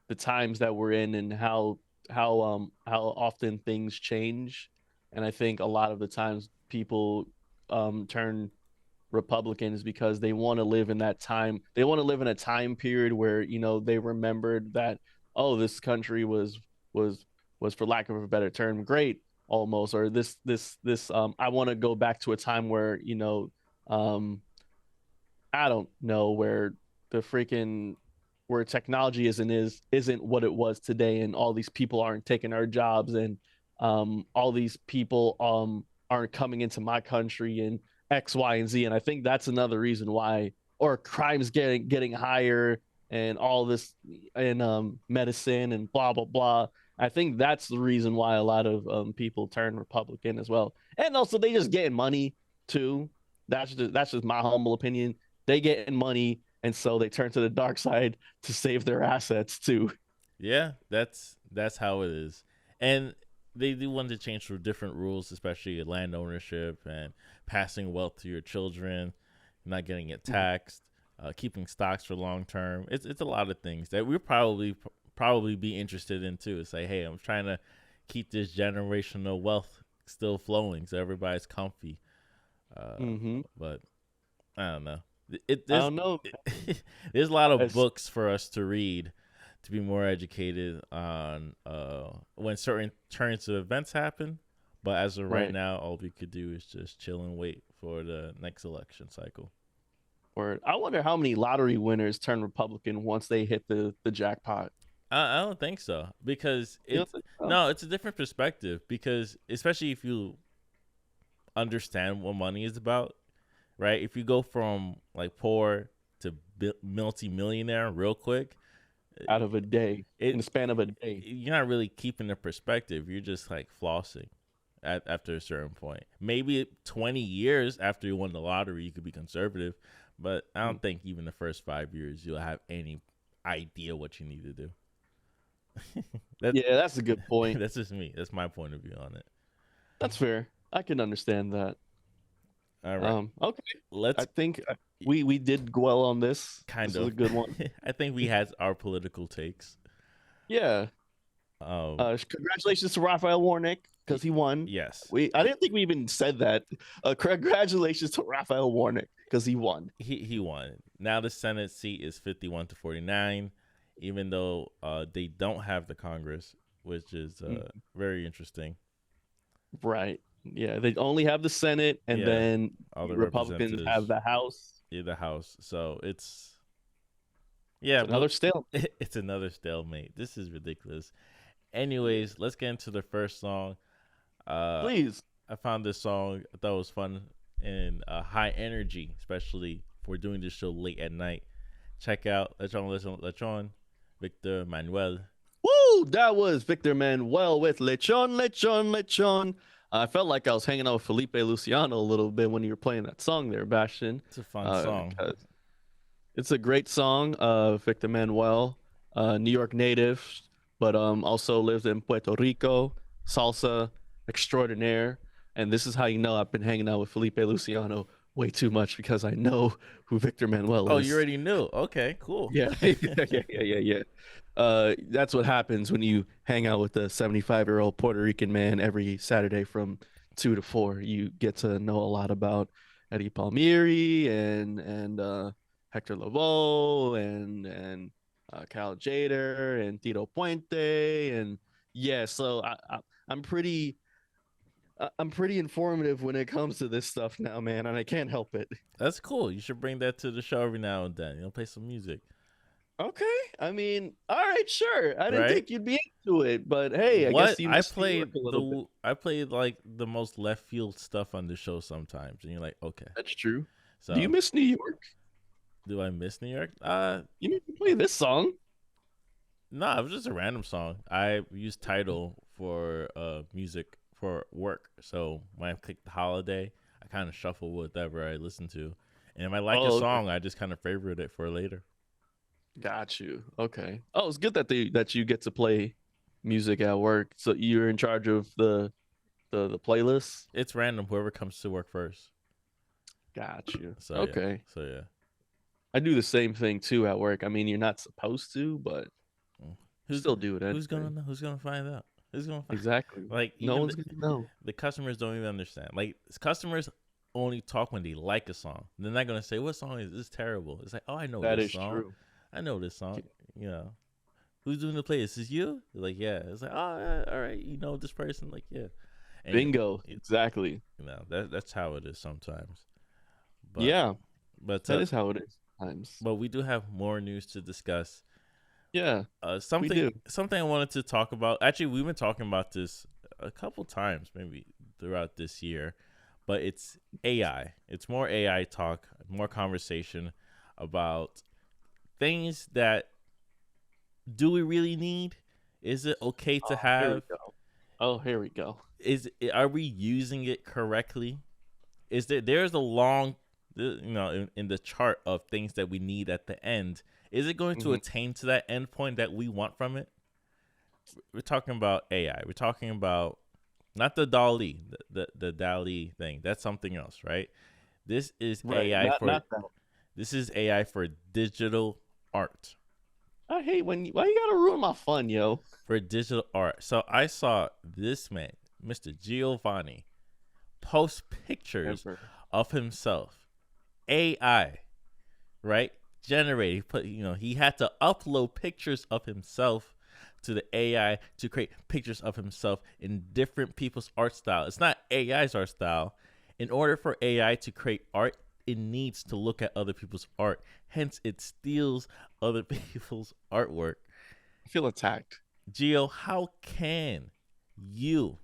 the times that we're in and how often things change. And I think a lot of the times people turn Republicans because they want to live in that time. They want to live in a time period where, they remembered that, oh, this country was for lack of a better term great almost, or this I want to go back to a time where, I don't know, where technology isn't what it was today, and all these people aren't taking our jobs, and all these people aren't coming into my country, and X, Y, and Z. And I think that's another reason why, or crimes getting higher, and all this, and medicine and blah blah blah. I think that's the reason why a lot of people turn Republican as well. And also they just getting money too. That's just my humble opinion. They getting money, and so they turn to the dark side to save their assets too. Yeah, that's how it is. And they do want to change for different rules, especially land ownership and passing wealth to your children, not getting it taxed, keeping stocks for long term. It's a lot of things that we'll probably be interested in too. Say, hey, I'm trying to keep this generational wealth still flowing so everybody's comfy. But I don't know. I don't know. There's a lot of books for us to read to be more educated on when certain turns of events happen. But as of right now, all we could do is just chill and wait for the next election cycle. Or I wonder how many lottery winners turn Republican once they hit the jackpot. I don't think so, because it's a different perspective, because especially if you understand what money is about, right? If you go from like poor to multi-millionaire real quick out of a day, in the span of a day, you're not really keeping the perspective. You're just like flossing after a certain point. Maybe 20 years after you won the lottery, you could be conservative, but I don't think even the first 5 years you'll have any idea what you need to do. That's a good point. That's just me. That's my point of view on it. That's fair. I can understand that. All right. Okay. I think we did dwell on this. This was a good one. I think we had our political takes. Yeah. Congratulations to Raphael Warnock, because he won. Yes. I didn't think we even said that. Congratulations to Raphael Warnock, because he won. He won. Now the Senate seat is 51-49, even though they don't have the Congress, which is very interesting. Right. Yeah, they only have the Senate, and then all the Republicans have the House. Yeah, the House. So it's another stalemate. It's another stalemate. This is ridiculous. Anyways, let's get into the first song. Please. I found this song. I thought it was fun and high energy, especially for doing this show late at night. Check out Lechon, Victor Manuel. Woo! That was Victor Manuel with Lechon. I felt like I was hanging out with Felipe Luciano a little bit when you were playing that song there, Bashtin. It's a fun song. It's a great song. Victor Manuel, New York native, but also lives in Puerto Rico. Salsa extraordinaire. And this is how you know I've been hanging out with Felipe Luciano way too much, because I know who Victor Manuel is. Oh, you already knew. Okay, cool. Yeah. That's what happens when you hang out with a 75-year-old Puerto Rican man every Saturday from 2 to 4. You get to know a lot about Eddie Palmieri and Hector Lavoe and Cal Jader and Tito Puente, and so I'm pretty informative when it comes to this stuff now, man, and I can't help it. That's cool. You should bring that to the show every now and then. Play some music. Okay, I mean, all right, sure. I didn't think you'd be into it, but hey, I guess you missed New York a little bit. I played like the most left field stuff on the show sometimes, and you're like, okay, that's true. So, do you miss New York? Do I miss New York? You need to play this song. No, it was just a random song. I used Tidal for music for work, so when I click the holiday, I kind of shuffle whatever I listen to, and if I like a song, I just kind of favorite it for later. Got you. Okay. Oh, it's good that you get to play music at work. So you're in charge of the playlist. It's random. Whoever comes to work first. Got you. So, okay. Yeah. So yeah. I do the same thing too at work. I mean, you're not supposed to, but still do it. Anyway. Who's gonna know? Who's gonna find out? Who's gonna find exactly? Like no one's gonna know. The customers don't even understand. Like customers only talk when they like a song. They're not gonna say, "What song is this? Terrible." It's like, "Oh, I know this song. True. I know this song." You know, who's doing the playlist? Is you? Like, yeah. It's like, oh, all right. You know this person? Like, yeah. And bingo. Exactly. You know, that's how it is sometimes. But, yeah, but that is how it is sometimes. But we do have more news to discuss. Yeah, something I wanted to talk about. Actually, we've been talking about this a couple times, maybe throughout this year. But it's AI. It's more AI talk, more conversation about things that do we really need? Is it okay to have? Here we go. Oh, here we go. Are we using it correctly? There's a long, in the chart of things that we need at the end. Is it going to attain to that end point that we want from it? We're talking about AI. We're talking about not the DALL-E, the DALL-E thing. That's something else, right? This is AI This is AI for digital art. I hate why you gotta ruin my fun, yo. For digital art. So I saw this man, Mr. Giovanni, post pictures of himself. AI, right? Generated. He had to upload pictures of himself to the AI to create pictures of himself in different people's art style. It's not AI's art style. In order for AI to create art, it needs to look at other people's art. Hence, it steals other people's artwork. I feel attacked. Gio, how can you,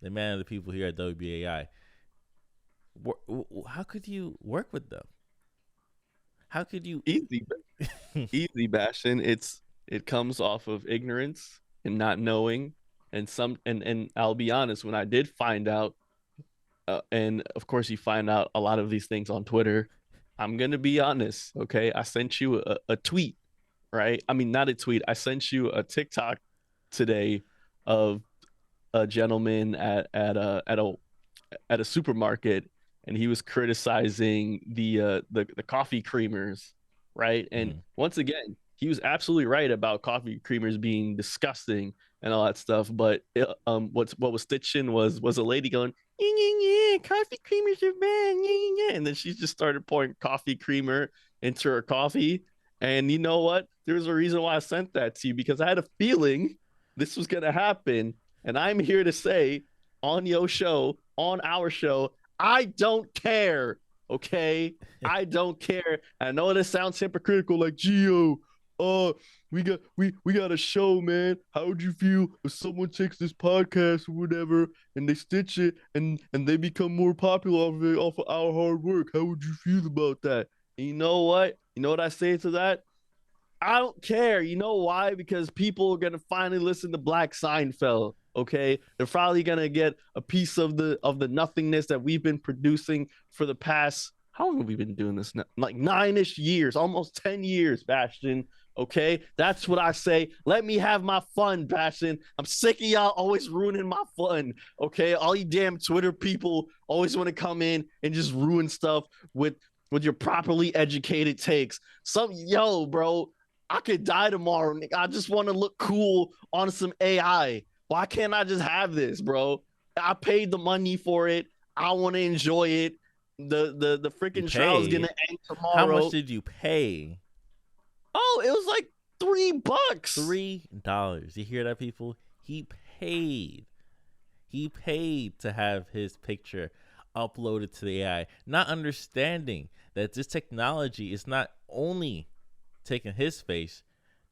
the man of the people here at WBAI, how could you work with them? How could you? Easy, Bashtin. It comes off of ignorance and not knowing, and I'll be honest. When I did find out, and of course you find out a lot of these things on Twitter, I'm gonna be honest. Okay, I sent you a tweet, right? I mean, not a tweet. I sent you a TikTok today of a gentleman at a supermarket, and he was criticizing the coffee creamers, right? And once again, he was absolutely right about coffee creamers being disgusting and all that stuff. But what was stitched in was a lady going, yeah, coffee creamers are bad, yeah, and then she just started pouring coffee creamer into her coffee. And you know what? There's a reason why I sent that to you, because I had a feeling this was gonna happen, and I'm here to say on your show, on our show, I don't care. Okay, I don't care. I know this sounds hypocritical, like Gio. We got a show, man. How would you feel if someone takes this podcast or whatever and they stitch it and they become more popular off of our hard work? How would you feel about that? And you know what? You know what I say to that? I don't care. You know why? Because people are gonna finally listen to Black Seinfeld. Okay, they're probably gonna get a piece of the nothingness that we've been producing for the past. How long have we been doing this now? Like 9-ish years, almost 10 years, Bashtin. Okay, that's what I say. Let me have my fun, Bashtin. I'm sick of y'all always ruining my fun. Okay, all you damn Twitter people always want to come in and just ruin stuff with your properly educated takes. Bro, I could die tomorrow. I just want to look cool on some AI. Why can't I just have this, bro? I paid the money for it. I want to enjoy it. The freaking show's gonna end tomorrow. How much did you pay? Oh, it was like $3. $3. You hear that, people? He paid to have his picture uploaded to the AI, not understanding that this technology is not only taking his face,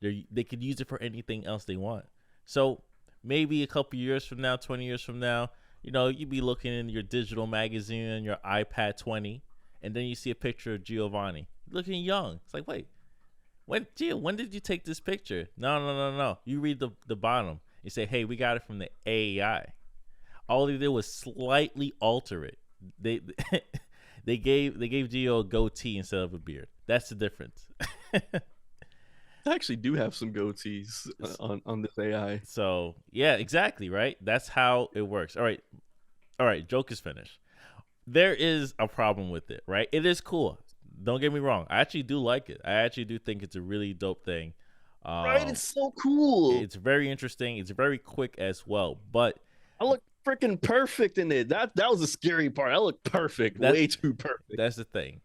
they could use it for anything else they want. So maybe a couple years from now, 20 years from now, you'd be looking in your digital magazine and your iPad 20, and then you see a picture of Giovanni looking young. It's like, wait, when did you take this picture? No. You read the bottom. You say, hey, we got it from the AI. All they did was slightly alter it. They they gave Gio a goatee instead of a beard. That's the difference. I actually do have some goatees on this AI. So yeah, exactly, right? That's how it works. All right. Joke is finished. There is a problem with it, right? It is cool. Don't get me wrong. I actually do like it. I actually do think it's a really dope thing. Right? It's so cool. It's very interesting. It's very quick as well. But I look freaking perfect in it. That was the scary part. I look perfect. Way too perfect. That's the thing.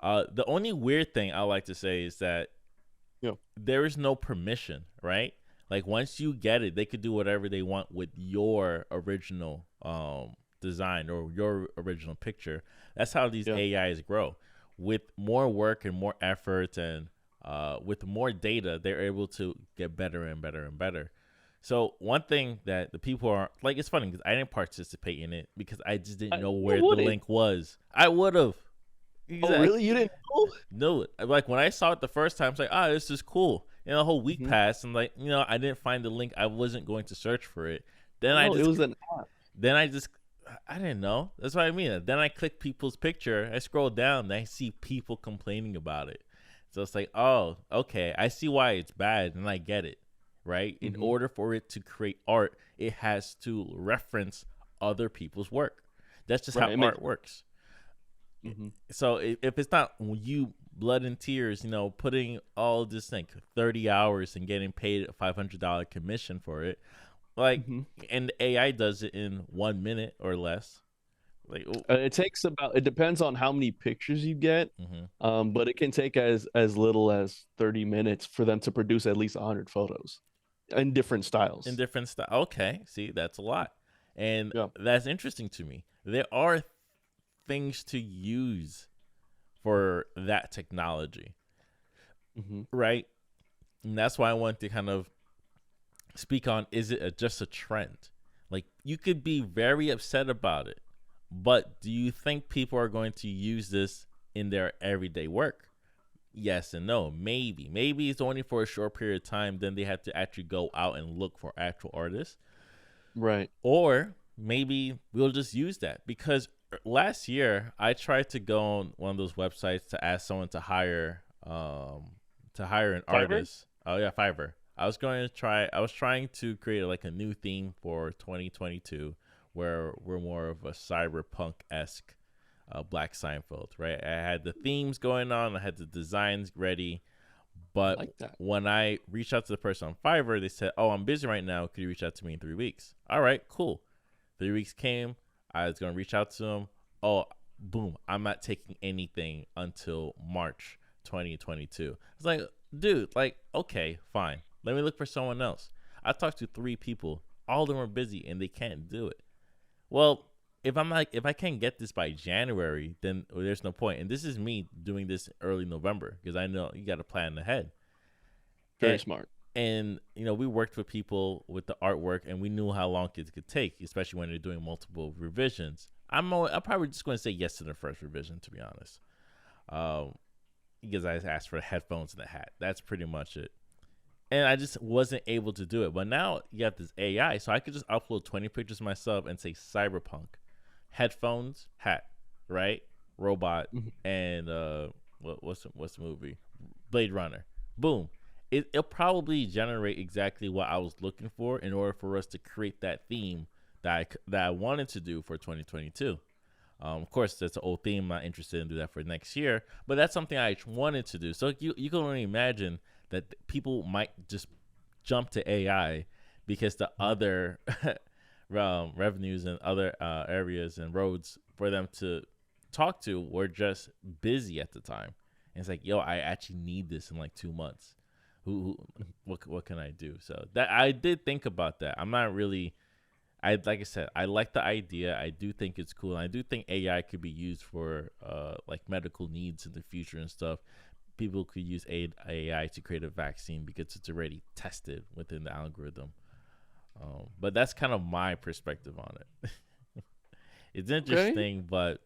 The only weird thing I like to say is that there is no permission, right? Like once you get it, they could do whatever they want with your original design or your original picture. That's how these AIs grow. With more work and more effort and with more data, they're able to get better and better and better. So one thing that the people are like, it's funny because I didn't participate in it because I just didn't know where the link was. I would have. Exactly. Oh, really? You didn't know? No. Like when I saw it the first time, it's like, this is cool. A whole week passed, and like, I didn't find the link. I wasn't going to search for it. Then it was an app. Then I didn't know. That's what I mean. Then I click people's picture. I scroll down, and I see people complaining about it. So it's like, oh, okay. I see why it's bad, and I get it, right? In order for it to create art, it has to reference other people's work. That's just how art works. So if it's not you blood and tears, putting all this like 30 hours and getting paid a $500 commission for it, like, and the AI does it in 1 minute or less. Like it depends on how many pictures you get, but it can take as little as 30 minutes for them to produce at least 100 photos in different styles. Okay, see, that's a lot, and that's interesting to me. There are things to use for that technology, right? And that's why I want to kind of speak on, is it just a trend? Like, you could be very upset about it, but do you think people are going to use this in their everyday work? Yes and no. Maybe it's only for a short period of time, then they have to actually go out and look for actual artists, right? Or maybe we'll just use that, because last year I tried to go on one of those websites to ask someone to hire an artist. Oh yeah, Fiverr. I was trying to create like a new theme for 2022 where we're more of a cyberpunk-esque Black Seinfeld, right? I had the themes going on, I had the designs ready, but when I reached out to the person on Fiverr, they said, "Oh, I'm busy right now. Could you reach out to me in 3 weeks?" All right, cool. 3 weeks came. I was going to reach out to him. Oh, boom. I'm not taking anything until March 2022. It's like, dude, like, okay, fine. Let me look for someone else. I talked to 3 people. All of them are busy and they can't do it. Well, if I can't get this by January, then there's no point. And this is me doing this early November because I know you got to plan ahead. Very smart. And, we worked with people with the artwork, and we knew how long it could take, especially when they're doing multiple revisions. I'm probably just going to say yes to the first revision, to be honest. Because I asked for headphones and a hat. That's pretty much it. And I just wasn't able to do it. But now you got this AI, so I could just upload 20 pictures myself and say cyberpunk, headphones, hat, right? Robot, and what's the movie? Blade Runner. Boom. It'll probably generate exactly what I was looking for in order for us to create that theme that I wanted to do for 2022. Of course, that's an old theme. I'm not interested in doing that for next year, but that's something I wanted to do. So you can only imagine that people might just jump to AI because the other revenues and other areas and roads for them to talk to were just busy at the time. And it's like, yo, I actually need this in like 2 months. What can I do? So that I did think about that. I'm not really, like I said, I like the idea. I do think it's cool. And I do think AI could be used for like medical needs in the future and stuff. people could use AI to create a vaccine because it's already tested within the algorithm. But that's kind of my perspective on it. It's interesting, but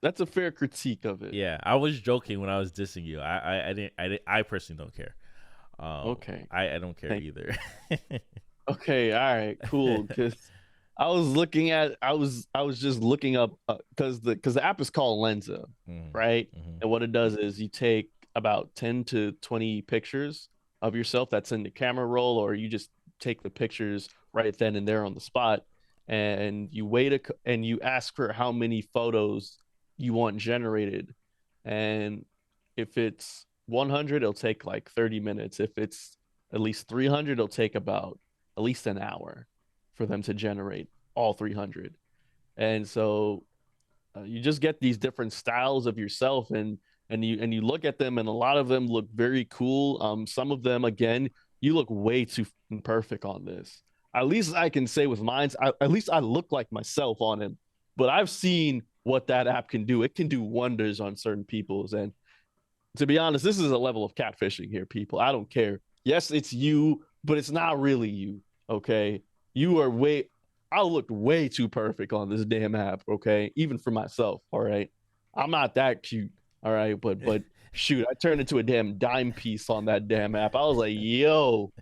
that's a fair critique of it. Yeah, I was joking when I was dissing you. I personally don't care. Okay. I don't care either. Okay, all right, cool. Because I was just looking up because the app is called Lensa, right? And what it does is you take about 10 to 20 pictures of yourself that's in the camera roll, or you just take the pictures right then and there on the spot, and you ask for how many photos you want generated, and if it's 100, it'll take like 30 minutes. If it's at least 300, it'll take about at least an hour for them to generate all 300. And so you just get these different styles of yourself, and you look at them, and a lot of them look very cool. Some of them, again, you look way too perfect on this. At least I can say with mine, at least I look like myself on him. But I've seen what that app can do. It can do wonders on certain people's. And to be honest, this is a level of catfishing here, people. I don't care. Yes, it's you, but it's not really you. Okay. I looked way too perfect on this damn app. Okay. Even for myself. All right. I'm not that cute. All right. But shoot, I turned into a damn dime piece on that damn app. I was like, yo,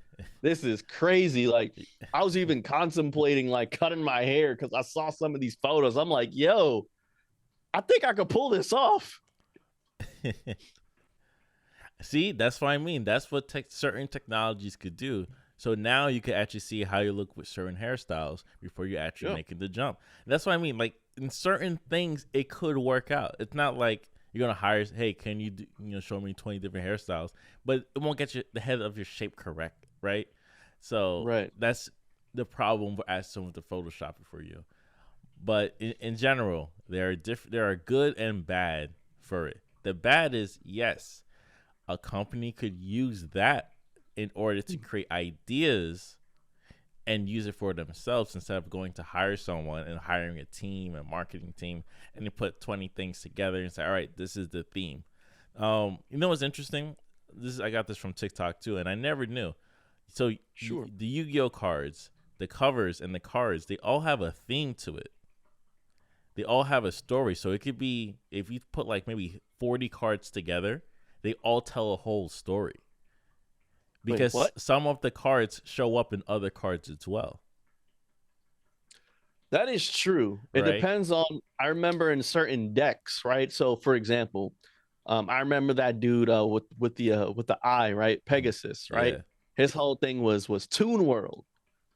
this is crazy. Like, I was even contemplating like cutting my hair because I saw some of these photos. I'm like, yo, I think I could pull this off. See, that's what I mean. That's what certain technologies could do. So now you can actually see how you look with certain hairstyles before you actually making the jump. And that's what I mean. Like, in certain things, it could work out. It's not like you're gonna hire, hey, can you show me 20 different hairstyles? But it won't get the head of your shape correct, right? So that's the problem as someone to Photoshop it for you. But in general, there are good and bad for it. The bad is, yes, a company could use that in order to create ideas and use it for themselves instead of going to hire someone and hiring a team, a marketing team, and they put 20 things together and say, all right, this is the theme. You know what's interesting? I got this from TikTok too, and I never knew. So the Yu-Gi-Oh cards, the covers and the cards, they all have a theme to it. They all have a story. So it could be, if you put like maybe 40 cards together, they all tell a whole story. Because some of the cards show up in other cards as well. That is true. It depends on, I remember in certain decks, right? So for example, I remember that dude with the eye, right? Pegasus, right? Yeah. His whole thing was Toon World,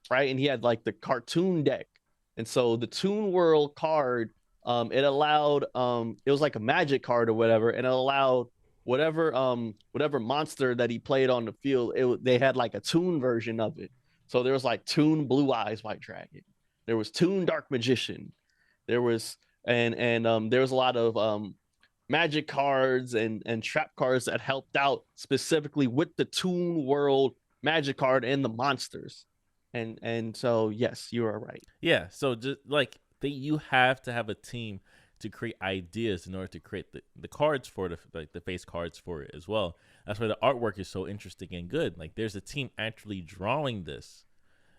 right? And he had like the cartoon deck. And so the Toon World card, it allowed, it was like a magic card or whatever, and it allowed whatever monster that he played on the field, they had like a Toon version of it. So there was like Toon Blue Eyes White Dragon. There was Toon Dark Magician. There was there was a lot of magic cards and trap cards that helped out specifically with the Toon World magic card and the monsters. And so yes, you are right. Yeah. So just like you have to have a team to create ideas in order to create the cards for the face cards for it as well. That's why the artwork is so interesting and good. Like, there's a team actually drawing this,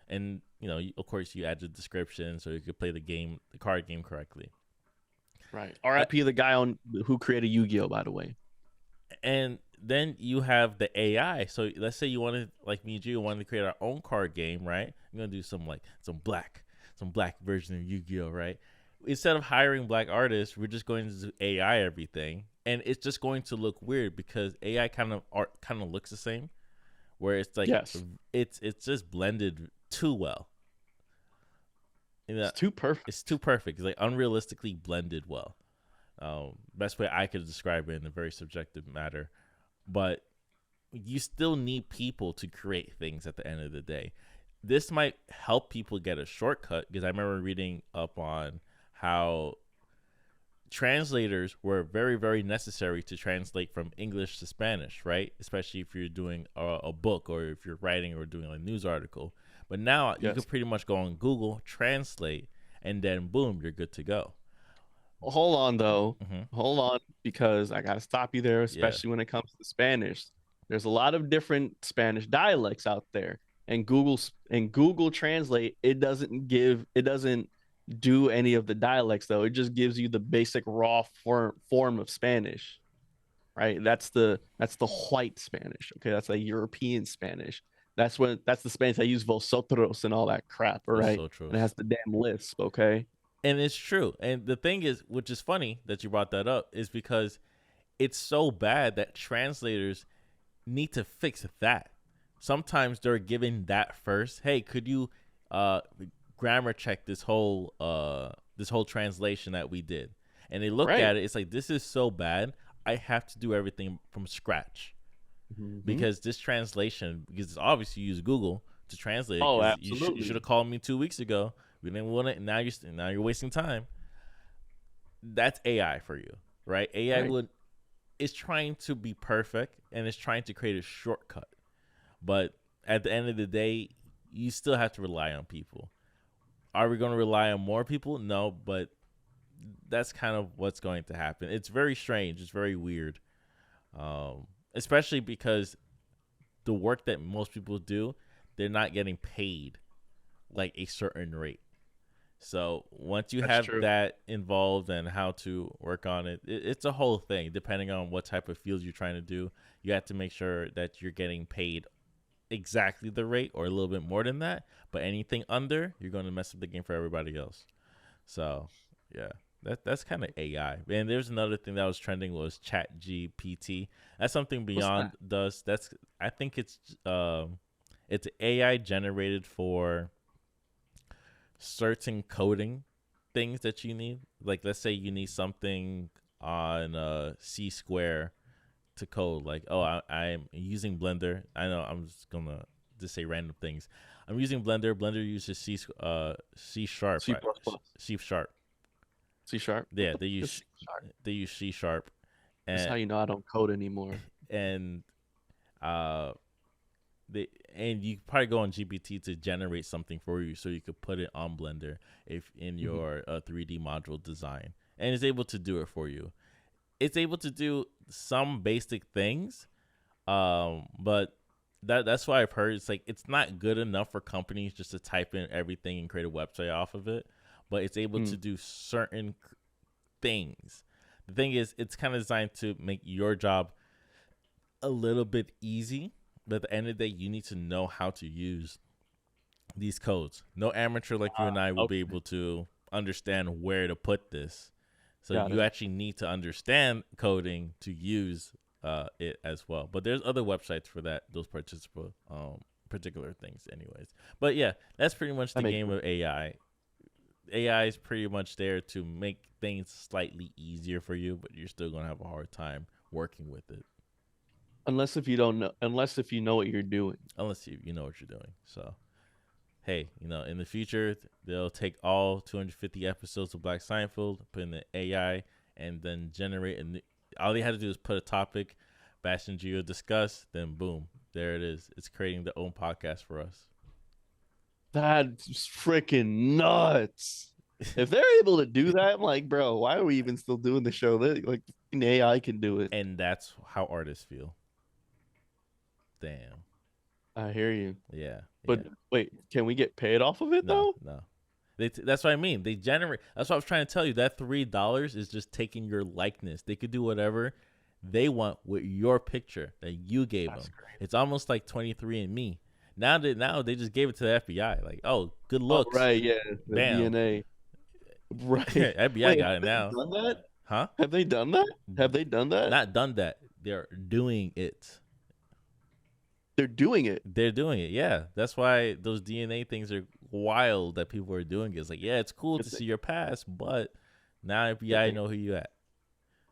and of course you add the description so you could play the card game correctly. Right. R.I.P. the guy who created Yu-Gi-Oh, by the way. And then you have the AI. So let's say you wanted, like me and you, wanted to create our own card game, right? I'm gonna do some black version of Yu-Gi-Oh, right? Instead of hiring black artists, we're just going to do AI everything, and it's just going to look weird because AI kind of looks the same, where it's like it's just blended too well. It's too perfect. It's too perfect. It's like unrealistically blended well. Best way I could describe it in a very subjective matter, but you still need people to create things at the end of the day. This might help people get a shortcut, because I remember reading up on how translators were very, very necessary to translate from English to Spanish, right? Especially if you're doing a book, or if you're writing or doing a news article. But now you can pretty much go on Google, translate, and then boom, you're good to go. hold on though. Hold on, because I gotta stop you there, especially when it comes to Spanish. There's a lot of different Spanish dialects out there, and Google Translate, it doesn't do any of the dialects though. It just gives you the basic raw form of Spanish, right? That's the white Spanish. Okay, that's a European Spanish. That's the Spanish I use vosotros and all that crap, all right? And it has the damn lisp, okay? And it's true. And the thing is, which is funny that you brought that up, is because it's so bad that translators need to fix that. Sometimes they're giving that first. Hey, could you grammar check this whole translation that we did? And they look at it, it's like, this is so bad, I have to do everything from scratch. Because this translation, because obviously you use Google to translate it. Oh, absolutely. You should have called me 2 weeks ago. We didn't want it. Now you're wasting time. That's AI for you, right? AI is trying to be perfect, and it's trying to create a shortcut. But at the end of the day, you still have to rely on people. Are we going to rely on more people? No, but that's kind of what's going to happen. It's very strange. It's very weird. Especially because the work that most people do, they're not getting paid like a certain rate. So once you have that involved and how to work on it, it's a whole thing. Depending on what type of field you're trying to do, you have to make sure that you're getting paid exactly the rate or a little bit more than that. But anything under, you're going to mess up the game for everybody else. So yeah, that's kind of AI. And there's another thing that was trending was Chat GPT. That's something Beyond does. I think it's AI generated for certain coding things that you need. Like, let's say you need something on C Square to code. Like, I'm using Blender. I know I'm just gonna say random things. I'm using Blender. Blender uses C Sharp. C Sharp. Yeah, they use C Sharp. That's how you know I don't code anymore. And you probably go on GPT to generate something for you, so you could put it on Blender if in your 3D module design, and it's able to do it for you. It's able to do some basic things, but that's why I've heard it's like it's not good enough for companies just to type in everything and create a website off of it, but it's able to do certain things. The thing is, it's kind of designed to make your job a little bit easy. But at the end of the day, you need to know how to use these codes. No amateur like you and I will be able to understand where to put this. So you actually need to understand coding to use it as well. But there's other websites for those particular things anyways. But yeah, that's pretty much the game of AI. AI is pretty much there to make things slightly easier for you, but you're still going to have a hard time working with it. Unless if you know what you're doing. Unless you know what you're doing. So, hey, in the future, they'll take all 250 episodes of Black Seinfeld, put in the AI, and then generate all they had to do is put a topic, Bashtin and Gio discuss, then boom, there it is. It's creating their own podcast for us. That's freaking nuts. If they're able to do that, I'm like, bro, why are we even still doing the show? Like, AI can do it. And that's how artists feel. Damn. I hear you. Yeah. But wait, can we get paid off of it though? No. That's what I mean. They generate. That's what I was trying to tell you. That $3 is just taking your likeness. They could do whatever they want with your picture that you gave them. Crazy. It's almost like 23andMe. Now they just gave it to the FBI. Like, oh, good looks. Oh, right, yeah. The DNA. Right. FBI got it now. Done that? Huh? Have they done that? Not done that. They're doing it. They're doing it. Yeah. That's why those DNA things are wild that people are doing. It's like, yeah, it's cool to see your past, but now FBI know who you at.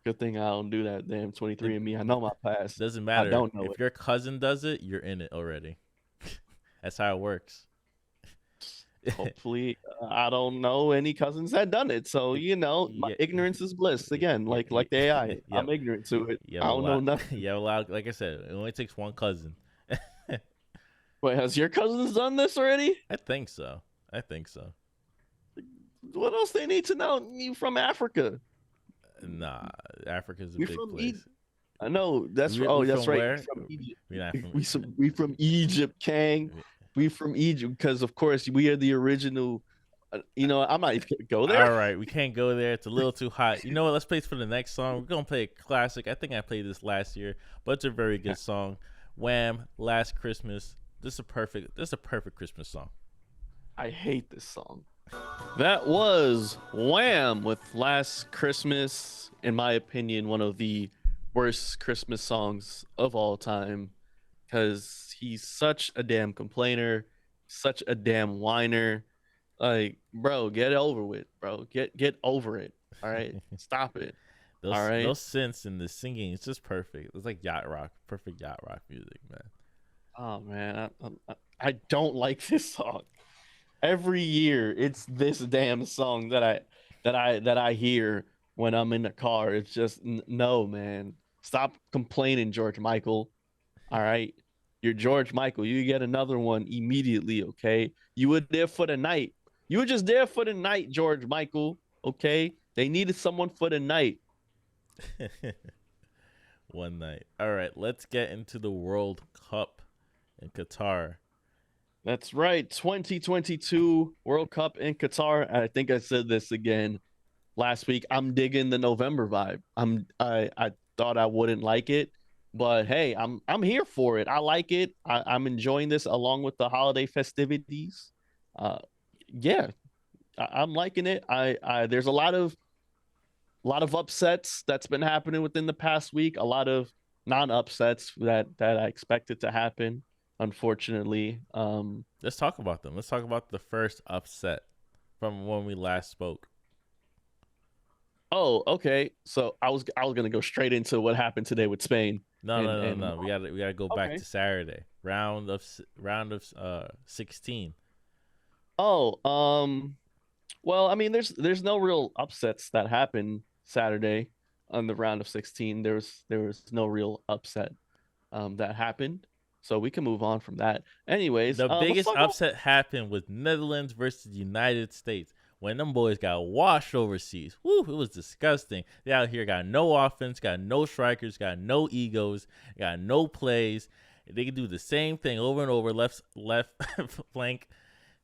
Good thing I don't do that damn 23andMe. I know my past. Doesn't matter. I don't know if your cousin does it, you're in it already. That's how it works. Hopefully, I don't know any cousins that done it. So, my ignorance is bliss. Again, like the AI. I'm ignorant to it. I don't know nothing. Yeah, like I said, it only takes one cousin. Wait, has your cousins done this already? I think so. What else they need to know? You from Africa? Nah, Africa's a big place. I know that's that's right. Where? We from Egypt, Kang. We from Egypt because of course we are the original. I'm not even gonna go there. All right, we can't go there. It's a little too hot. You know what? Let's play for the next song. We're gonna play a classic. I think I played this last year, but it's a very good song. Wham! Last Christmas. This is a perfect Christmas song. I hate this song. That was Wham! With Last Christmas. In my opinion, one of the worst Christmas songs of all time, because he's such a damn complainer, such a damn whiner. Like, bro, get over with, bro. Get over it. All right, stop it. Those synths and the singing, it's just perfect. It's like yacht rock, perfect yacht rock music, man. Oh man, I don't like this song. Every year, it's this damn song that I hear when I'm in the car. It's just no, man. Stop complaining, George Michael. All right, you're George Michael. You get another one immediately, okay? You were there for the night. You were just there for the night, George Michael. Okay, they needed someone for the night. One night. All right, let's get into the World Cup in Qatar. That's right, 2022 World Cup in Qatar. I think I said this again last week. I'm digging the November vibe. I thought I wouldn't like it, but hey, I'm here for it. I like it. I'm enjoying this along with the holiday festivities. Yeah, I'm liking it. There's a lot of upsets that's been happening within the past week. A lot of non-upsets that I expected to happen, unfortunately. Let's talk about them. Let's talk about the first upset from when we last spoke. Oh, okay. So I was gonna go straight into what happened today with Spain. No. We gotta go back to Saturday, round of 16. Oh, well, I mean, there's no real upsets that happened Saturday on the round of 16. There was no real upset that happened, so we can move on from that. Anyways, the biggest upset happened with Netherlands versus United States when them boys got washed overseas. Woo, it was disgusting. They out here got no offense, got no strikers, got no egos, got no plays. They could do the same thing over and over, left flank.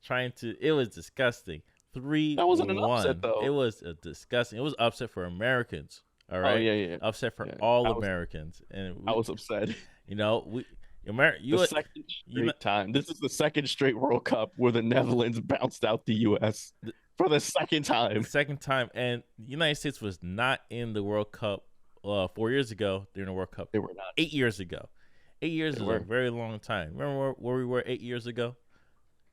It was disgusting. 3-1. That wasn't an upset though. It was disgusting. It was upset for Americans. All right. Oh yeah. Upset for all Americans. And I was upset. You know, second straight time. This is the second straight World Cup where the Netherlands bounced out the U.S. for the second time. And the United States was not in the World Cup 4 years ago during the World Cup. They were not. 8 years ago. 8 years is a very long time. Remember where we were 8 years ago?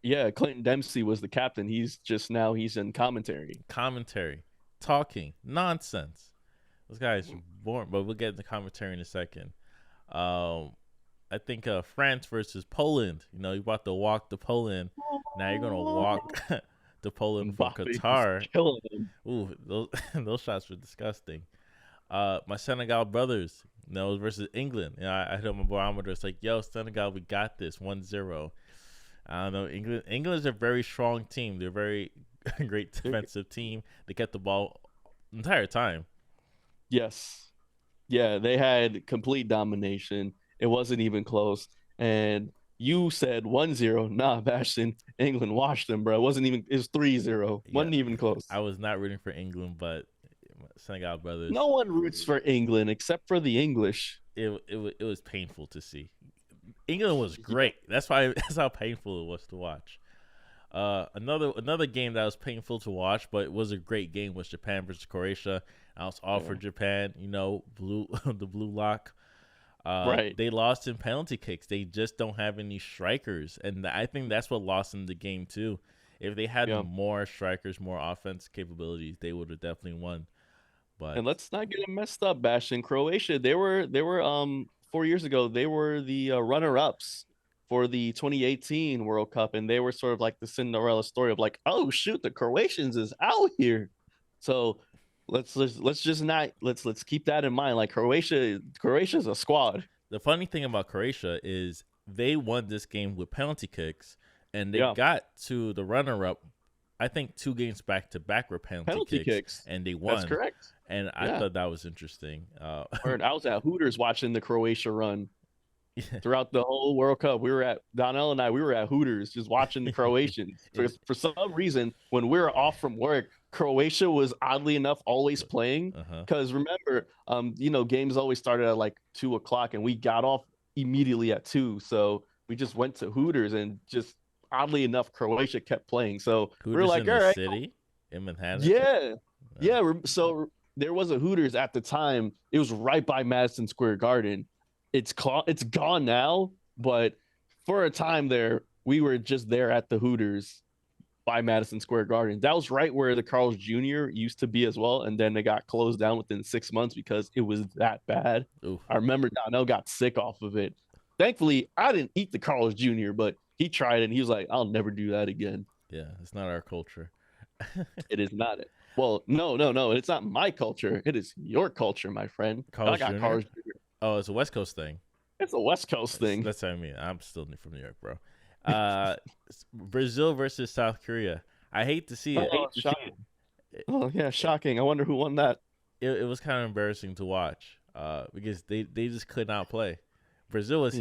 Yeah, Clinton Dempsey was the captain. He's in commentary. Talking nonsense. This guy's born, but we'll get into commentary in a second. I think France versus Poland. You know, you about to walk to Poland. Now you're gonna walk to Poland from Qatar. Ooh, those shots were disgusting. My Senegal brothers, versus England. I hit up my barometer. It's like, yo, Senegal, we got this 1-0. I don't know. England is a very strong team. They're a very great defensive team. They kept the ball the entire time. Yes. Yeah, they had complete domination. It wasn't even close. And you said 1-0. Nah, Bashtin, England washed them, bro. It wasn't even. It was 3-0. Yeah, wasn't even close. I was not rooting for England, but Senegal brothers. No one roots for England except for the English. It was painful to see. England was great. That's how painful it was to watch. Another game that was painful to watch, but it was a great game, was Japan versus Croatia. I was all for Japan. The blue lock. Right. They lost in penalty kicks. They just don't have any strikers, and I think that's what lost them the game too. If they had more strikers, more offense capabilities, they would have definitely won. And let's not get it messed up, Bashtin. Croatia, they were 4 years ago, they were the runner-ups for the 2018 World Cup, and they were sort of like the Cinderella story of like, oh shoot, the Croatians is out here. So let's keep that in mind. Like Croatia's a squad. The funny thing about Croatia is they won this game with penalty kicks, and they got to the runner-up I think 2 games back to back were penalty kicks, and they won. That's correct. And I thought that was interesting. I was at Hooters watching the Croatia run. Throughout the whole World Cup, Donnell and I were at Hooters just watching the Croatians. For some reason, when we were off from work, Croatia was oddly enough always playing. Because remember, games always started at like 2:00, and we got off immediately at 2. So we just went to Hooters, and just oddly enough, Croatia kept playing. So Hooters we're like, in all right, city in Manhattan. Yeah. So there was a Hooters at the time. It was right by Madison Square Garden. It's gone now, but for a time there, we were just there at the Hooters by Madison Square Garden. That was right where the Carl's Jr. used to be as well, and then they got closed down within 6 months because it was that bad. Oof. I remember Donnell got sick off of it. Thankfully, I didn't eat the Carl's Jr., but he tried it, and he was like, I'll never do that again. Yeah, it's not our culture. It is not it. Well, no. It's not my culture. It is your culture, my friend. Carl's Jr.? Oh, it's a West Coast thing. It's a West Coast thing. That's what I mean. I'm still from New York, bro. Brazil versus South Korea. I hate to see it. Shocking. Oh, yeah, shocking. I wonder who won that. It was kind of embarrassing to watch because they just could not play. Brazil was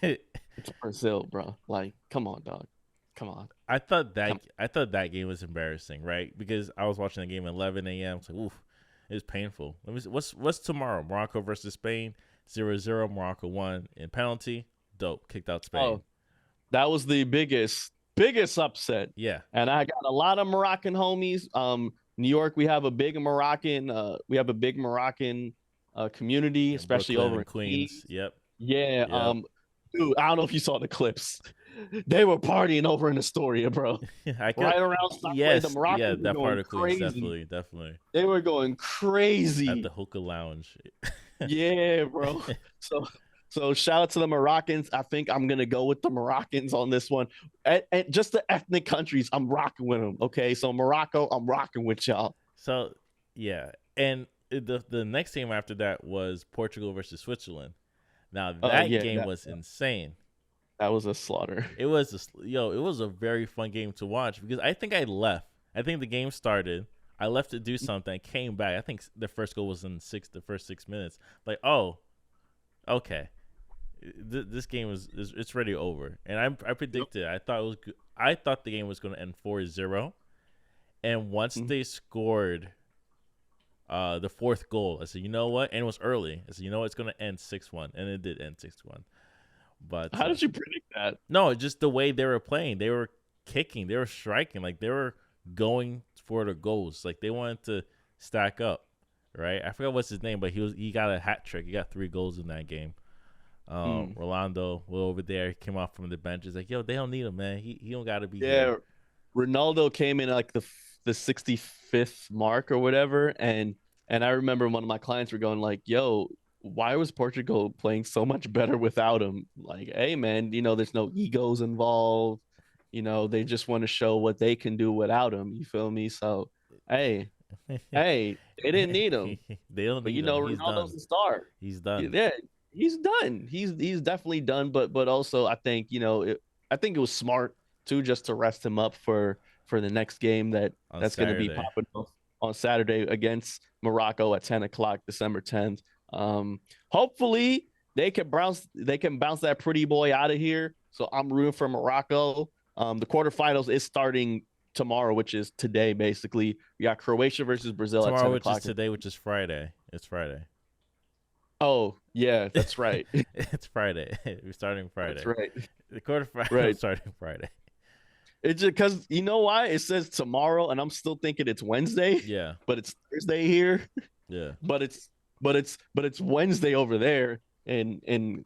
It's Brazil, bro. Like, come on, dog. Come on. I thought that game was embarrassing, right? Because I was watching the game at 11 a.m. It's like, oof. It was painful. What's tomorrow? Morocco versus Spain, 0-0. Morocco won in penalty. Dope. Kicked out Spain. Oh, that was the biggest upset. Yeah. And I got a lot of Moroccan homies. New York, we have a big Moroccan community, especially Brooklyn over in Queens. Yep. Yeah. Yep. Dude, I don't know if you saw the clips. They were partying over in Astoria, bro. Right around Stockway, the Moroccans. Yeah, that part of Queens, crazy. definitely. They were going crazy at the hookah lounge. Yeah, bro. So shout out to the Moroccans. I think I'm gonna go with the Moroccans on this one. And just the ethnic countries, I'm rocking with them. Okay, so Morocco, I'm rocking with y'all. So yeah, and the next game after that was Portugal versus Switzerland. Now that game was insane. That was a slaughter. It was a very fun game to watch because I think I left. I think the game started. I left to do something. I came back. I think the first goal was in the first 6 minutes. Like, oh, okay, this game it's already over. And I predicted. I thought the game was going to end 4-0. And once they scored the fourth goal, I said, you know what? And it was early. I said, you know what? It's going to end 6-1, and it did end 6-1. But how did you predict that? No, just the way they were playing. They were kicking. They were striking. Like, they were going for the goals. Like, they wanted to stack up, right? I forgot what's his name, but he got a hat trick. He got 3 goals in that game. Rolando over there came off from the bench. He's like, yo, they don't need him, man. He don't got to be here. Ronaldo came in like the 65th mark or whatever, and I remember one of my clients were going like, yo, why was Portugal playing so much better without him? Like, hey, man, there's no egos involved. They just want to show what they can do without him. You feel me? So, hey, they didn't need him. They don't need him. Ronaldo's the star. He's done. Yeah, he's done. He's definitely done. But also, I think I think it was smart too, just to rest him up for the next game that's going to be popping off on Saturday against Morocco at 10 o'clock, December 10th. Hopefully they can bounce that pretty boy out of here. So I'm rooting for Morocco. The quarterfinals is starting tomorrow, which is today. Basically, we got Croatia versus Brazil tomorrow, at 10 o'clock. Which is today, which is Friday. It's Friday. Oh yeah, that's right. It's Friday. We're starting Friday. That's right. The quarterfinals starting Friday. It's just because you know why it says tomorrow, and I'm still thinking it's Wednesday. Yeah, but it's Thursday here. Yeah, but it's Wednesday over there in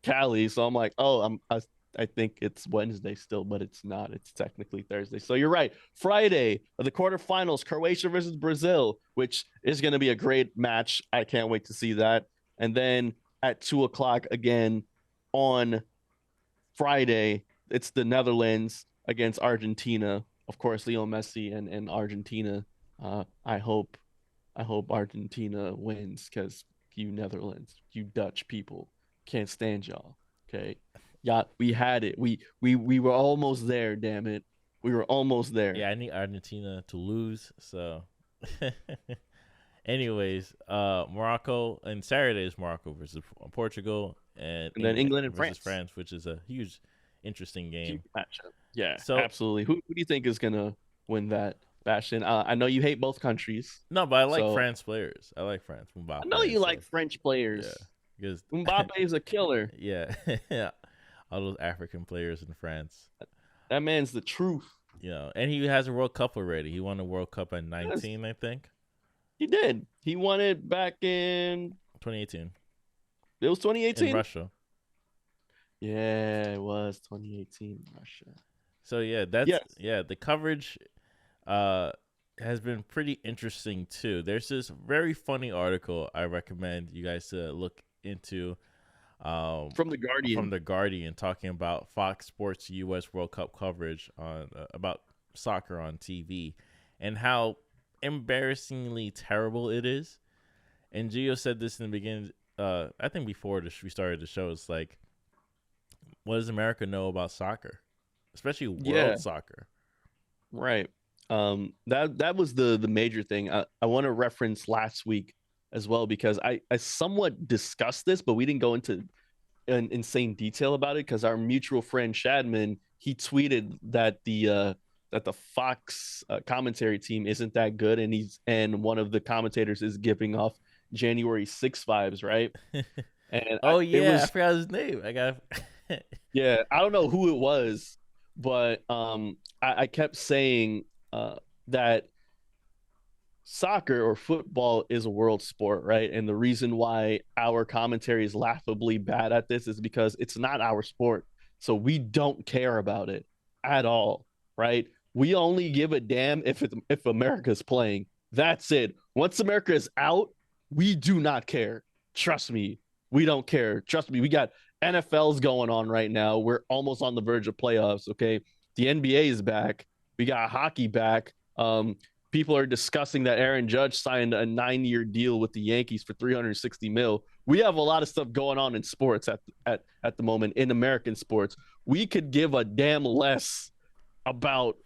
Cali. So I'm like, I think it's Wednesday still, but it's not. It's technically Thursday. So you're right. Friday, the quarterfinals, Croatia versus Brazil, which is going to be a great match. I can't wait to see that. And then at 2 o'clock again on Friday, it's the Netherlands against Argentina. Of course, Leo Messi and Argentina. I hope Argentina wins because you Netherlands, you Dutch people, can't stand y'all. Okay. Yeah, we had it. We were almost there, damn it. We were almost there. Yeah, I need Argentina to lose. So, anyways, Morocco and Saturday is Morocco versus Portugal, and then England and versus France, which is a huge, interesting game. Huge matchup. Yeah, so, absolutely. Who do you think is gonna win that, Bashtin? I know you hate both countries. No, but I like France players. I like France. Mbappe, I know you like French players. Yeah, because Mbappe is a killer. Yeah, yeah. All those African players in France. That man's the truth. You know, and he has a World Cup already. He won a World Cup at 19, yes. I think. He did. He won it back in 2018. It was 2018 in Russia. Yeah, it was 2018 in Russia. So yeah, the coverage has been pretty interesting too. There's this very funny article I recommend you guys to look into. From the Guardian, talking about Fox Sports U.S. World Cup coverage on about soccer on TV and how embarrassingly terrible it is. And Gio said this in the beginning. I think before we started the show, it's like, what does America know about soccer, especially world soccer? Right. That was the major thing. I want to reference last week as well, because I somewhat discussed this, but we didn't go into an insane detail about it, because our mutual friend Shadman, he tweeted that the Fox commentary team isn't that good, and one of the commentators is giving off January 6 vibes, right? And I forgot his name. Yeah, I don't know who it was, but I kept saying that soccer or football is a world sport, right? And the reason why our commentary is laughably bad at this is because it's not our sport. So we don't care about it at all, right? We only give a damn if America's playing. That's it. Once America is out, we do not care. Trust me, we don't care. Trust me, we got NFL's going on right now. We're almost on the verge of playoffs, okay? The NBA is back. We got hockey back. People are discussing that Aaron Judge signed a 9-year deal with the Yankees for $360 million. We have a lot of stuff going on in sports at the moment, in American sports. We could give a damn less about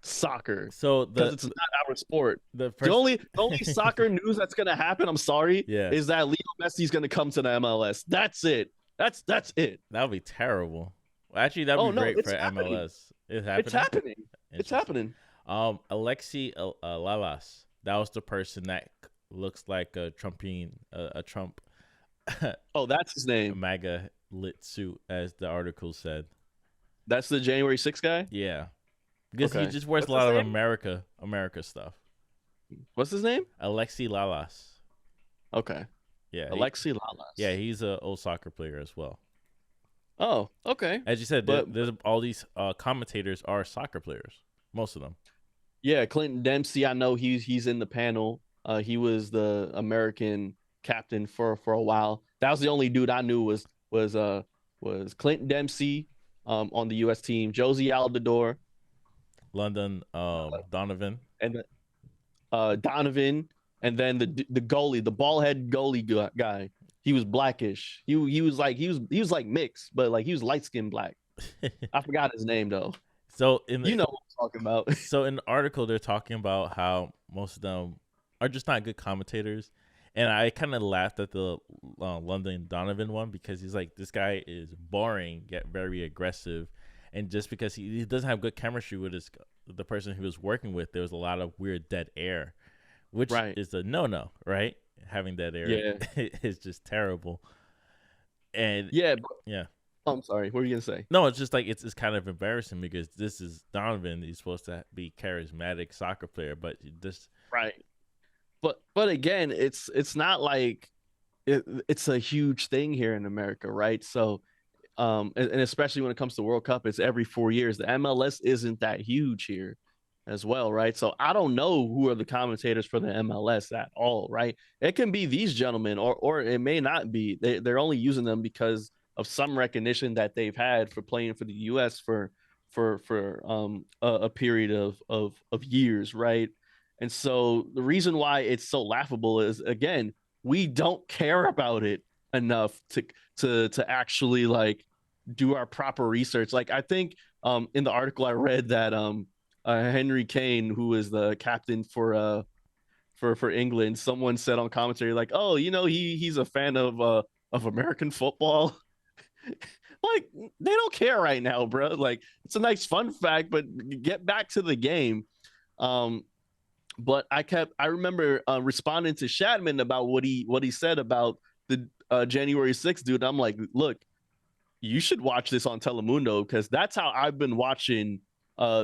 soccer, so because it's not our sport. The only soccer news that's gonna happen, I'm sorry, is that Lionel Messi's gonna come to the MLS. That's it. That's it. That would be terrible. Actually, that would be great for happening. MLS. It's happening. It's happening. Alexi Lalas. That was the person that looks like a Trump. Oh, that's his name. MAGA lit suit, as the article said. That's the January 6th guy? Yeah. Because he just wears a lot of America stuff. What's his name? Alexi Lalas. Okay. Yeah. Alexi Lalas. Yeah, he's an old soccer player as well. Oh, okay. As you said, there's all these commentators are soccer players. Most of them. Yeah, Clinton Dempsey, I know he's in the panel. He was the American captain for a while. That was the only dude I knew was Clinton Dempsey on the U.S. team. Josie Altidore. London Donovan. And Donovan. And then the goalie, the ball head goalie guy. He was blackish. He was like mixed, but like he was light skinned black. I forgot his name though. So you know what I'm talking about. So in the article, they're talking about how most of them are just not good commentators, and I kind of laughed at the London Donovan one, because he's like, this guy is boring yet very aggressive, and just because he doesn't have good chemistry with the person he was working with, there was a lot of weird dead air, which is a no, right? Having dead air is just terrible. And yeah. Oh, I'm sorry. What were you gonna say? No, it's just like it's kind of embarrassing, because this is Donovan. He's supposed to be charismatic soccer player, but just But again, it's not like it's a huge thing here in America, right? So, and especially when it comes to World Cup, it's every 4 years. The MLS isn't that huge here as well, right? So I don't know who are the commentators for the MLS at all, right? It can be these gentlemen, or it may not be. They're only using them because of some recognition that they've had for playing for the U.S. for a period of years, right? And so the reason why it's so laughable is, again, we don't care about it enough to actually like do our proper research. Like I think in the article I read that Henry Kane, who is the captain for England, someone said on commentary like, "Oh, he's a fan of American football." Like, they don't care right now, bro. Like, it's a nice fun fact, but get back to the game. But I remember responding to Shadman about what he said about the January 6th dude. I'm like, look, you should watch this on Telemundo, because that's how I've been watching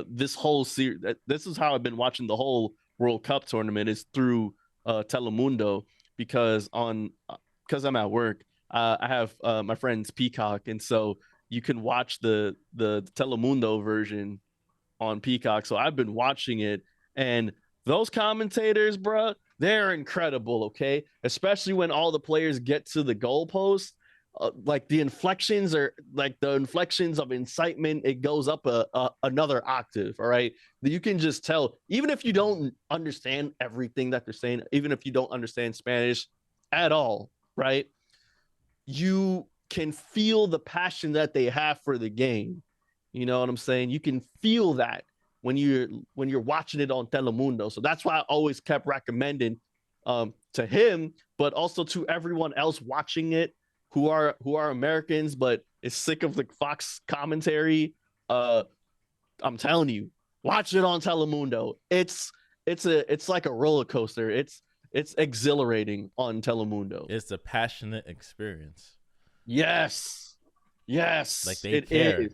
this whole series. This is how I've been watching the whole World Cup tournament, is through Telemundo, because I'm at work. I have my friend's Peacock, and so you can watch the Telemundo version on Peacock. So I've been watching it, and those commentators, bro, they're incredible. Okay, especially when all the players get to the goalpost. Like the inflections of incitement, it goes up another octave. All right, you can just tell, even if you don't understand everything that they're saying, even if you don't understand Spanish at all, right? You can feel the passion that they have for the game. You know what I'm saying? You can feel that when you're watching it on Telemundo. So that's why I always kept recommending to him, but also to everyone else watching it who are Americans but is sick of the Fox commentary. I'm telling you, watch it on Telemundo. It's like a roller coaster. It's exhilarating on Telemundo. It's a passionate experience. Yes. Like they care.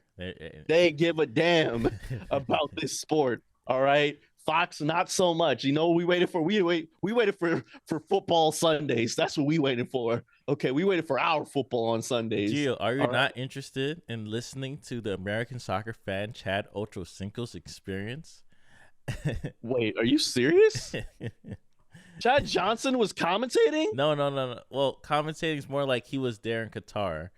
They give a damn about this sport. All right. Fox, not so much. We waited for football Sundays. That's what we waited for. Okay, we waited for our football on Sundays. Gio, are you not interested in listening to the American soccer fan Chad Ochocinco's experience? Wait, are you serious? Chad Johnson was commentating? No. Well, commentating is more like he was there in Qatar.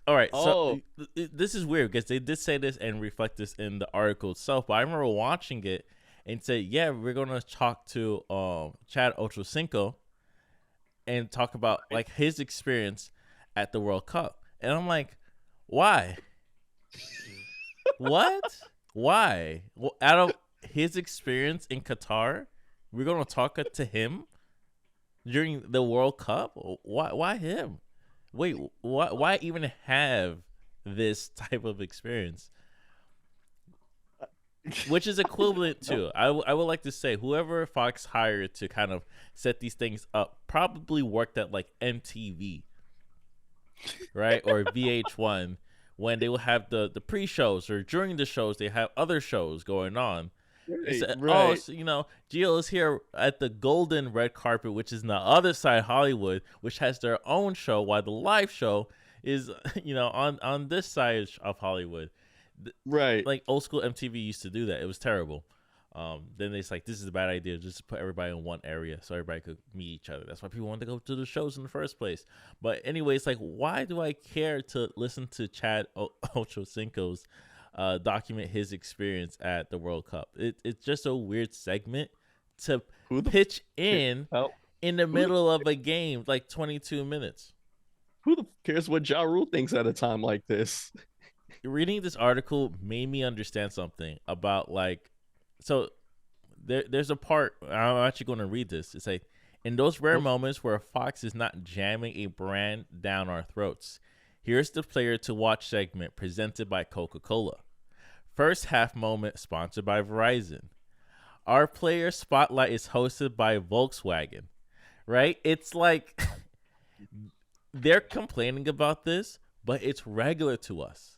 All right, so this is weird because they did say this and reflect this in the article itself, but I remember watching it and said, yeah, we're going to talk to Chad Ochocinco and talk about like his experience at the World Cup. And I'm like, why? What? Why? Well, out of his experience in Qatar, we're going to talk to him during the World Cup? Why him? Wait, why even have this type of experience? Which is equivalent to, I would like to say, whoever Fox hired to kind of set these things up probably worked at like MTV, right? Or VH1, when they will have the pre-shows, or during the shows, they have other shows going on. Right. Oh, so, Gio is here at the golden red carpet, which is on the other side of Hollywood, which has their own show, while the live show is, on this side of Hollywood. Right. Like old school MTV used to do that. It was terrible. Then it's like, this is a bad idea. Just to put everybody in one area so everybody could meet each other. That's why people wanted to go to the shows in the first place. But anyway, it's like, why do I care to listen to Chad Ochocinco's document his experience at the World Cup? It's just a weird segment to pitch in the middle of a game, like 22 minutes. Who the cares what Ja Rule thinks at a time like this? Reading this article made me understand something about, like, so there's a part, I'm actually going to read this. It's like, in those rare moments where Fox is not jamming a brand down our throats, here's the player to watch segment presented by Coca-Cola. First half moment sponsored by Verizon. Our player spotlight is hosted by Volkswagen, right? It's like they're complaining about this, but it's regular to us.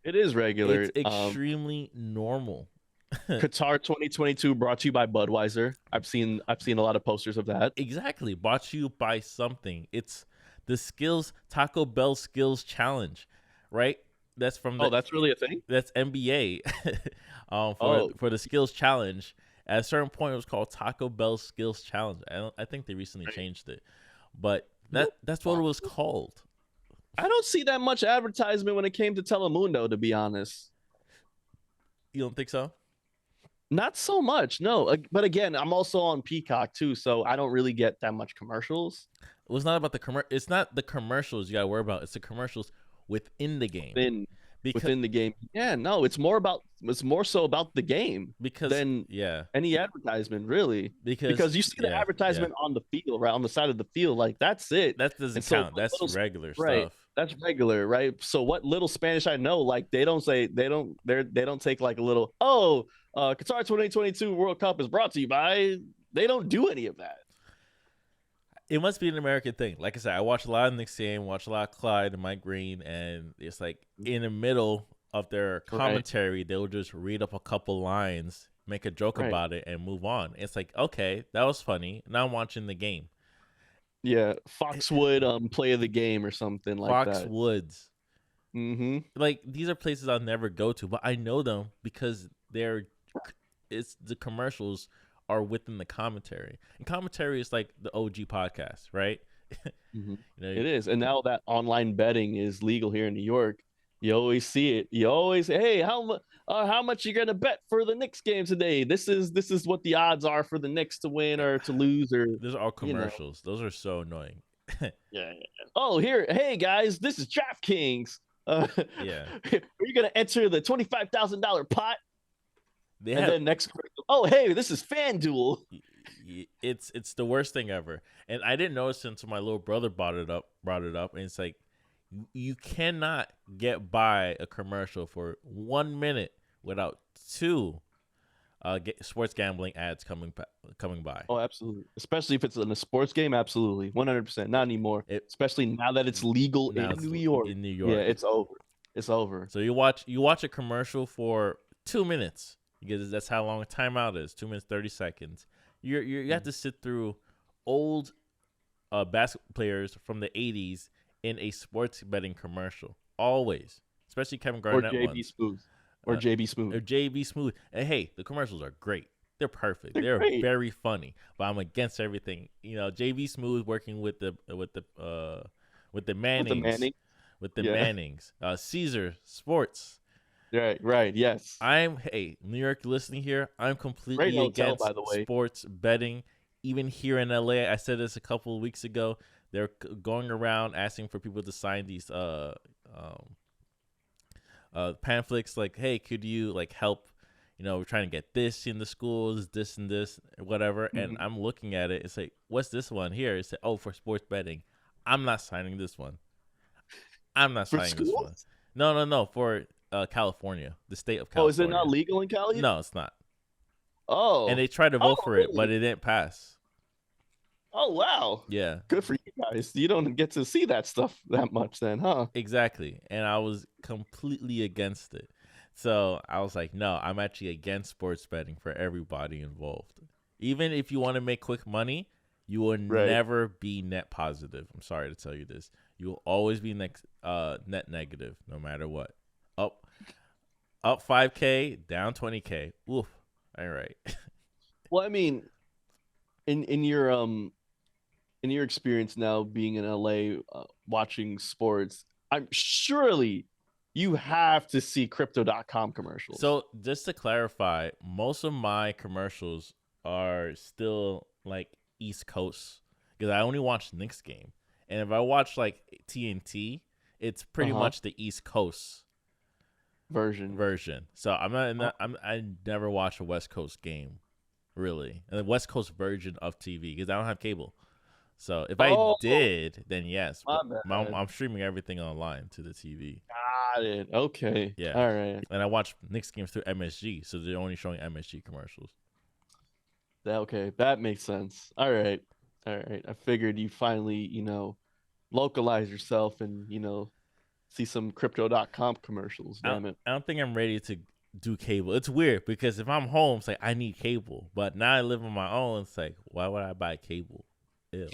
It is regular. It's extremely normal. Qatar 2022 brought to you by Budweiser. I've seen a lot of posters of that. Exactly. Brought to you by something. It's the Taco Bell Skills Challenge, right? That's from that's really a thing? That's NBA. For the Skills Challenge. At a certain point, it was called Taco Bell Skills Challenge. I think they recently changed it. But that's what it was called. I don't see that much advertisement when it came to Telemundo, to be honest. You don't think so? Not so much, no. But again, I'm also on Peacock too, so I don't really get that much commercials. It's not about it's not the commercials you gotta worry about. It's the commercials within the game. within the game. Yeah, no, it's more so about the game than any advertisement, really. Because you see the advertisement on the field, right on the side of the field, like that's it. That doesn't count. That's regular stuff. That's regular, right? So what little Spanish I know, like they don't take like a little Qatar 2022 World Cup is brought to you by. They don't do any of that. It must be an American thing. Like I said, I watch a lot of Knicks game, watch a lot of Clyde and Mike Green, and it's like in the middle of their commentary, they'll just read up a couple lines, make a joke about it, and move on. It's like, okay, that was funny. Now I'm watching the game. Yeah, Foxwood play of the game or something like that. Foxwoods. Mm-hmm. Like these are places I'll never go to, but I know them because it's the commercials are within the commentary, and commentary is like the OG podcast, right? Mm-hmm. It is, and now that online betting is legal here in New York, you always see it. You always, hey, how much you gonna bet for the Knicks game today? This is what the odds are for the Knicks to win or to lose. Or those are all commercials. Those are so annoying. Yeah. Oh, hey guys, this is DraftKings. Are you gonna enter the $25,000 pot? Then next, hey, this is FanDuel. It's the worst thing ever, and I didn't notice until my little brother brought it up, and it's like you cannot get by a commercial for 1 minute without two sports gambling ads coming by. Oh, absolutely, especially if it's in a sports game. Absolutely, 100%. Not anymore. Especially now that it's legal in New York. In New York, yeah, it's over. It's over. So you watch a commercial for 2 minutes. Because that's how long a timeout is, 2 minutes, 30 seconds. You have to sit through old basketball players from the 80s in a sports betting commercial. Always. Especially Kevin Garnett or JB Smooth. Or JB Smooth. And hey, the commercials are great. They're perfect. They're great. Very funny. But I'm against everything. JB Smooth working with the Mannings. With the Mannings. Caesar Sports. Right, yes. New York listening here, I'm completely against sports betting. Even here in LA, I said this a couple of weeks ago. They're going around asking for people to sign these pamphlets like, hey, could you like help? We're trying to get this in the schools, this and this, whatever. Mm-hmm. And I'm looking at it. It's like, what's this one here? It's like, for sports betting. I'm not signing this one. I'm not signing this one. No, for California, the state of California. Oh, is it not legal in Cali? No, it's not. Oh. And they tried to vote for it, but it didn't pass. Oh, wow. Yeah. Good for you guys. You don't get to see that stuff that much then, huh? Exactly. And I was completely against it. So I was like, no, I'm actually against sports betting for everybody involved. Even if you want to make quick money, you will never be net positive. I'm sorry to tell you this. You will always be net negative no matter what. Up 5K, down 20K. Oof. All right. Well, I mean, in your experience now being in LA, watching sports, I'm surely you have to see crypto.com commercials. So just to clarify, most of my commercials are still like East Coast because I only watch Knicks game, and if I watch like TNT, it's pretty much the East Coast version. So I'm not in that. I never watch a West Coast game, really, and the West Coast version of TV because I don't have cable. So if I did, then yes, I'm streaming everything online to the TV. Got it. Okay. Yeah. All right. And I watch Knicks games through MSG, so they're only showing MSG commercials. Okay, that makes sense. All right. I figured you finally, localize yourself and, see some crypto.com commercials. Damn it. I don't think I'm ready to do cable. It's weird because if I'm home, it's like I need cable. But now I live on my own, it's like, why would I buy cable? Ew.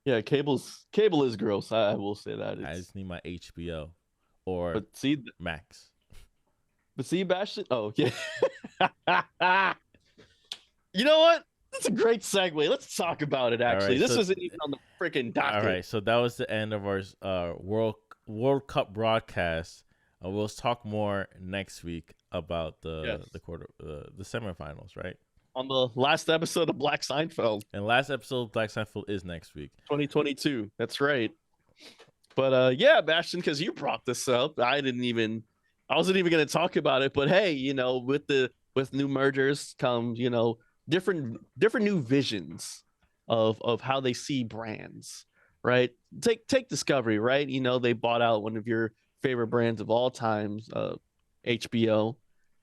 Yeah, cable is gross. I will say that. I just need my HBO or Max. But see, Bashtin. Oh, yeah. You know what? That's a great segue. Let's talk about it, actually. This wasn't even on the freaking docket. All right, so that was the end of our World Cup broadcast. We'll talk more next week about the semifinals, right? On the last episode of Black Seinfeld. And last episode of Black Seinfeld is next week. 2022. That's right. But yeah, Bashtin, because you brought this up, I didn't even I wasn't even going to talk about it, but hey, with new mergers come, different new visions of how they see brands, right? Take Discovery, right? They bought out one of your favorite brands of all times, HBO,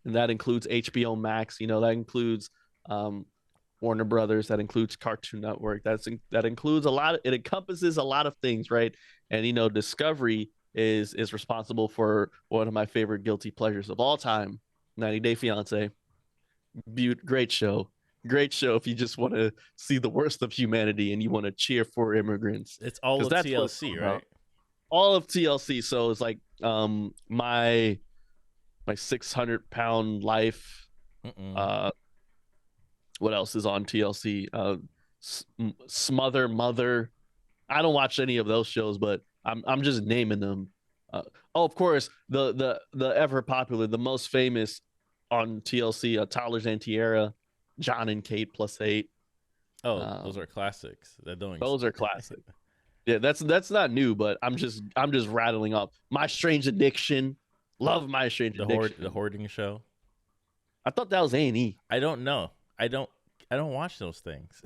and that includes HBO Max. That includes Warner Brothers. That includes Cartoon Network. That includes it encompasses a lot of things, right? And Discovery is responsible for one of my favorite guilty pleasures of all time, 90 Day Fiance. Great show. Great show if you just want to see the worst of humanity and you want to cheer for immigrants. It's all of TLC, right? All of TLC. So it's like my 600-pound life. What else is on TLC? Smother Mother. I don't watch any of those shows, but I'm just naming them. Of course, the ever popular, the most famous on TLC, Tyler's Antiera, John and Kate +8. Oh, those are classics. Those are classic. Yeah, that's not new, but I'm just rattling off. My Strange Addiction. Love My Strange Addiction. The Hoarding Show. I thought that was A&E. I don't know. I don't watch those things.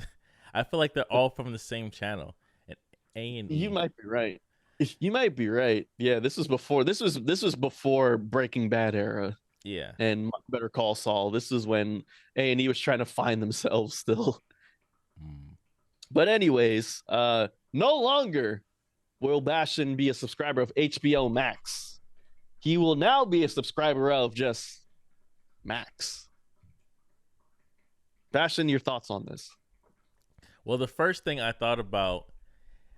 I feel like they're all from the same channel. And A&E. You might be right. You might be right. Yeah, this was before Breaking Bad era. Yeah. And Better Call Saul. This is when A&E was trying to find themselves still. But anyways, no longer will Bashtin be a subscriber of HBO Max. He will now be a subscriber of just Max. Bashtin, your thoughts on this? Well, the first thing I thought about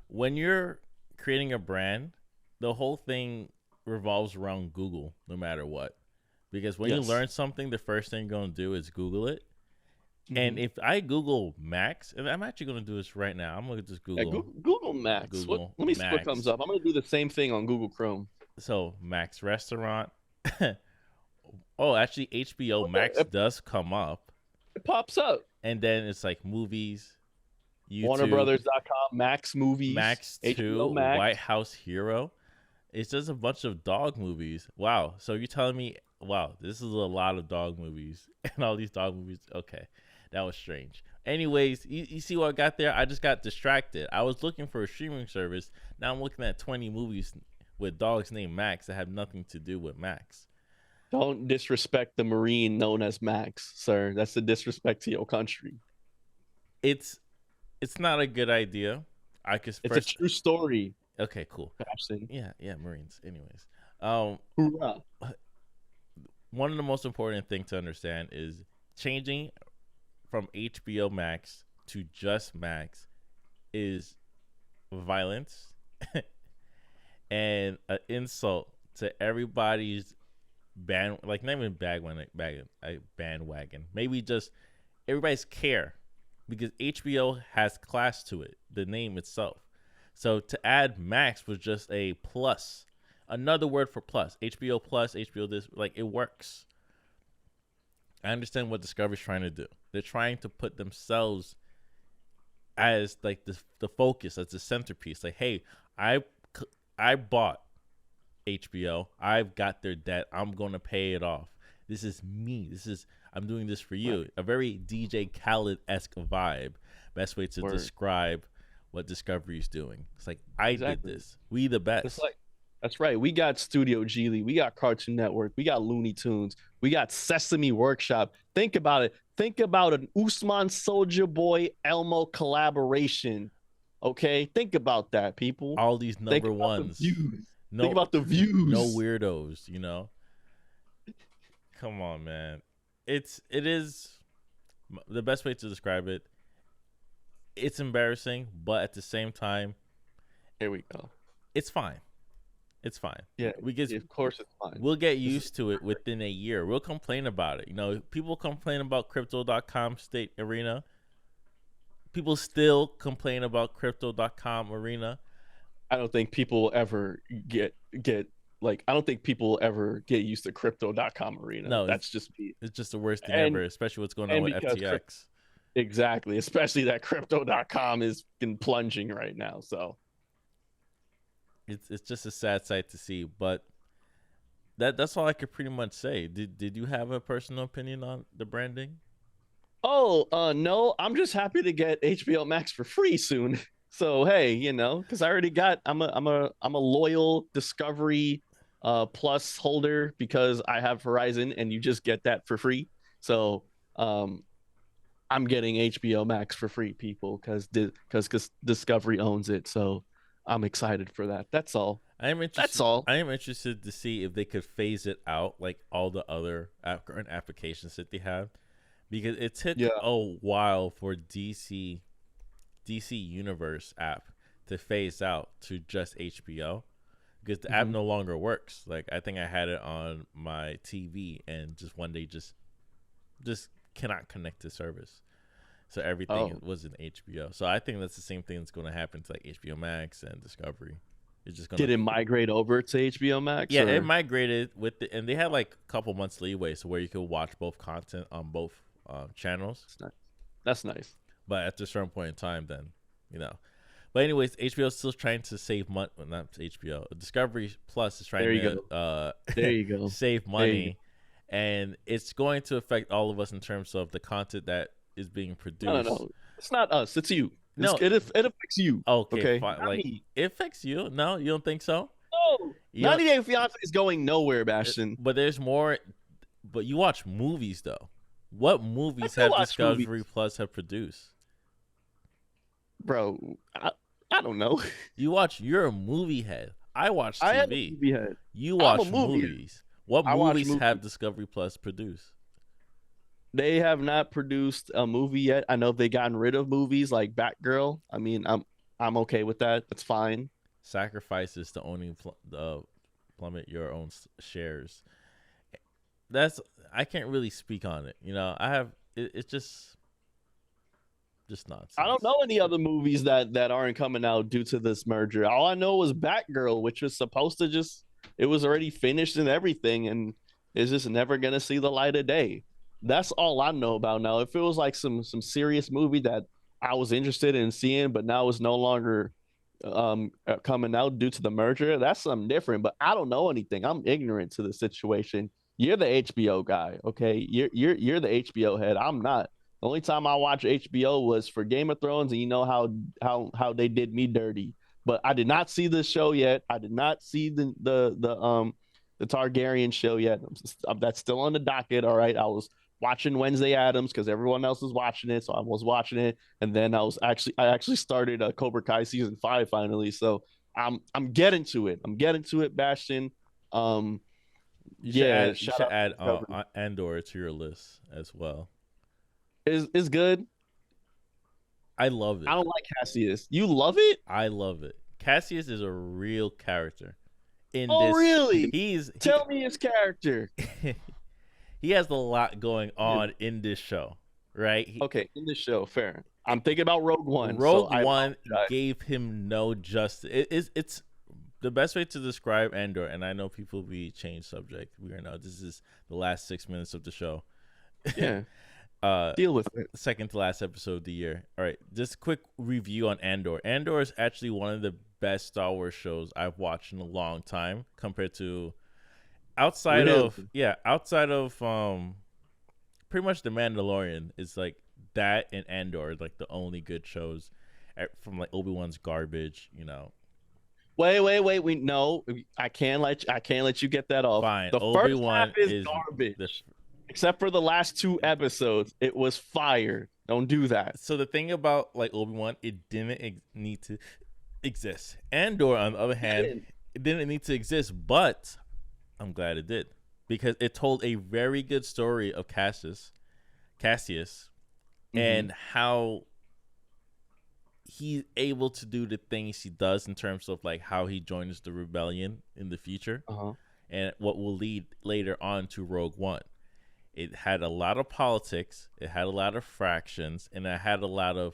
when you're creating a brand, the whole thing revolves around Google, no matter what. Because when you learn something, the first thing you're going to do is Google it. Mm-hmm. And if I Google Max, and I'm actually going to do this right now. I'm going to just Google. Google Max. Let me see what comes up. I'm going to do the same thing on Google Chrome. So, Max Restaurant. Oh, actually, HBO Max does come up. It pops up. And then it's like movies, YouTube. WarnerBrothers.com, Max Movies. Max 2, Max. White House Hero. It's just a bunch of dog movies. Wow. So you're telling me, wow, this is a lot of dog movies. And all these dog movies. Okay. That was strange. Anyways, you see what I got there? I just got distracted. I was looking for a streaming service. Now I'm looking at 20 movies with dogs named Max that have nothing to do with Max. Don't disrespect the Marine known as Max, sir. That's a disrespect to your country. It's not a good idea. It's a true story. Okay, cool. Bashtin. Yeah, Marines. Anyways, hoorah. One of the most important things to understand is changing from HBO Max to just Max is violence and an insult to everybody's not even bandwagon. Maybe just everybody's care, because HBO has class to it, the name itself. So to add Max was just a plus, another word for plus. HBO Plus, HBO this, like, it works. I understand what Discovery's trying to do. They're trying to put themselves as like the focus, as the centerpiece. Like, hey, I bought HBO. I've got their debt. I'm going to pay it off. This is me. I'm doing this for you. Right. A very DJ Khaled-esque vibe. Best way to describe what Discovery's doing. It's like, I did this. We the best. That's right. We got Studio Ghibli. We got Cartoon Network. We got Looney Tunes. We got Sesame Workshop. Think about it. Think about an Usman Soulja Boy Elmo collaboration. Okay? Think about that, people. All these number ones. Think about the views. No weirdos, Come on, man. It is the best way to describe it. It's embarrassing, but at the same time, here we go. It's fine. It's fine. Yeah, of course it's fine. We'll get used to it within a year. We'll complain about it. People complain about Crypto.com State Arena. People still complain about Crypto.com Arena. I don't think people ever get I don't think people ever get used to Crypto.com Arena. No, that's just me. It's just the worst thing ever, especially what's going on with FTX. Exactly, especially that Crypto.com is plunging right now. So it's just a sad sight to see. But That's all I could pretty much say. Did you have a personal opinion on the branding? Oh, no, I'm just happy to get HBO Max for free soon. So hey, because I already got I'm a loyal Discovery Plus holder because I have Verizon and you just get that for free. So I'm getting HBO Max for free, people, because Discovery owns it. So I'm excited for that. That's all. I am interested. That's all. I am interested to see if they could phase it out like all the other current applications that they have, because it took a while for DC Universe app to phase out to just HBO, because the app no longer works. Like, I think I had it on my TV and just one day just cannot connect to service. So everything was in HBO. So I think that's the same thing that's going to happen to like HBO Max and Discovery. It's just Did it migrate over to HBO Max? Yeah, it migrated with it, and they had like a couple months leeway, so where you could watch both content on both channels. That's nice. But at a certain point in time, then But anyways, HBO is still trying to save money. Well, not HBO. Discovery Plus is trying to save money, and it's going to affect all of us in terms of the content that is being produced. No. It's not us. It's you. It affects you. Okay? Fine. Like, it affects you. No, you don't think so? No. 90 Day Fiancé is going nowhere, Bashtin. But there's more. But you watch movies, though. What movies have Discovery Plus have produced? Bro, I don't know. You're a movie head. I watch TV. I am a movie head. You watch movies. What movies have Discovery Plus produced? They have not produced a movie yet. I know they've gotten rid of movies like Batgirl. I mean, I'm okay with that. That's fine. Sacrifices to only plummet your own shares. I can't really speak on it. I have it's just nonsense. I don't know any other movies that aren't coming out due to this merger. All I know was Batgirl, which was supposed to it was already finished and everything, and it's just never gonna see the light of day. That's all I know about now. If it was like some serious movie that I was interested in seeing, but now it's no longer coming out due to the merger, that's something different. But I don't know anything. I'm ignorant to the situation. You're the HBO guy, okay? You're the HBO head. I'm not. The only time I watch HBO was for Game of Thrones, and you know how they did me dirty. But I did not see this show yet. I did not see the Targaryen show yet. That's still on the docket. All right, I was watching Wednesday Addams because everyone else was watching it, so I was watching it, and then I actually started Cobra Kai season 5 finally. So I'm getting to it. Bashtin. You should add Andor to your list as well. Is good. I love it. I don't like Cassius. You love it? I love it. Cassius is a real character. Really? Tell me his character. He has a lot going on in this show, right? Okay, in this show, fair. I'm thinking about Rogue One. Rogue One gave him no justice. It's the best way to describe Andor, and I know people will be change subject. This is the last 6 minutes of the show. Yeah. Deal with it. Second to last episode of the year. All right, just a quick review on Andor. Andor is actually one of the best Star Wars shows I've watched in a long time, compared to outside of pretty much The Mandalorian. Is like that, and Andor is like the only good shows from like Obi-Wan's garbage. Wait. No, I can't let you get that off. Fine. The Obi-Wan first half is garbage. Except for the last 2 episodes, it was fire. Don't do that. So the thing about like Obi-Wan, it didn't need to exist. Andor, on the other hand, it didn't need to exist, but I'm glad it did, because it told a very good story of Cassius, and how he's able to do the things he does in terms of like how he joins the rebellion in the future, and what will lead later on to Rogue One. It had a lot of politics, it had a lot of fractions, and it had a lot of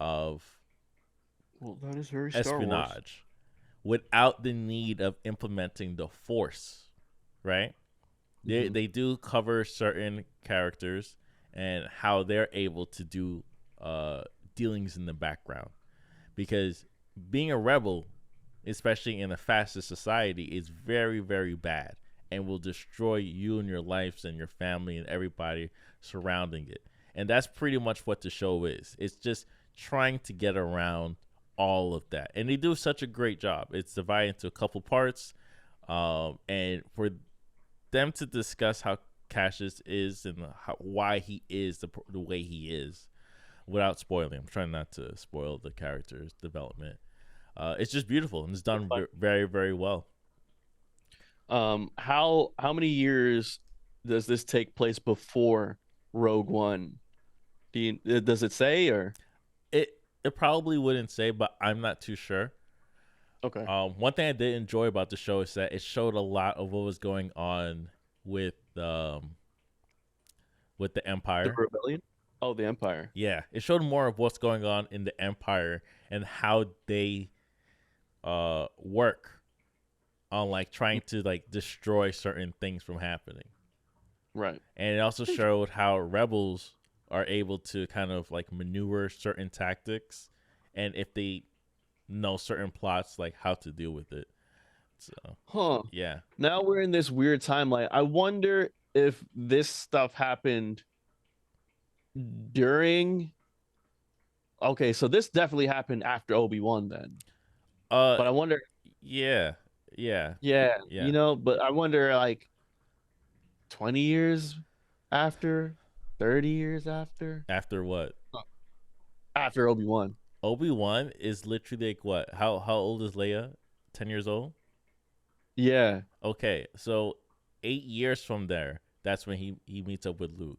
that is very espionage without the need of implementing the Force, right? They do cover certain characters and how they're able to do dealings in the background, because being a rebel, especially in a fascist society, is very, very bad, and will destroy you and your lives and your family and everybody surrounding it. And that's pretty much what the show is. It's just trying to get around all of that. And they do such a great job. It's divided into a couple parts. And for them to discuss how Cassius is and why he is the way he is without spoiling. I'm trying not to spoil the character's development. It's just beautiful and it's done very, very well. How many years does this take place before Rogue One? Does it say, or it probably wouldn't say, but I'm not too sure. Okay. One thing I did enjoy about the show is that it showed a lot of what was going on with the Empire. The rebellion? Oh, the Empire. Yeah, it showed more of what's going on in the Empire and how they work on like trying to like destroy certain things from happening. Right. And it also showed how rebels are able to kind of like maneuver certain tactics, and if they know certain plots, like how to deal with it. So, yeah. Now we're in this weird timeline. I wonder if this stuff happened during. Okay, so this definitely happened after Obi-Wan then. But I wonder. Yeah. You know, but I wonder like 20 years after, 30 years after. After what? After Obi-Wan. Obi-Wan is literally like what? How old is Leia? 10 years old? Yeah. Okay, so 8 years from there, that's when he meets up with Luke.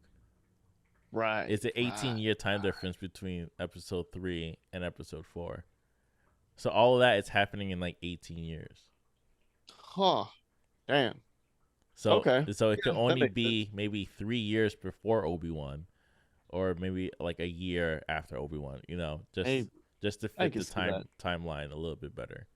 Right. It's an 18-year time difference between episode 3 and episode 4. So all of that is happening in like 18 years. Damn. So it could only be maybe 3 years before Obi-Wan, or maybe like a year after Obi-Wan. You know, just to fit the timeline a little bit better.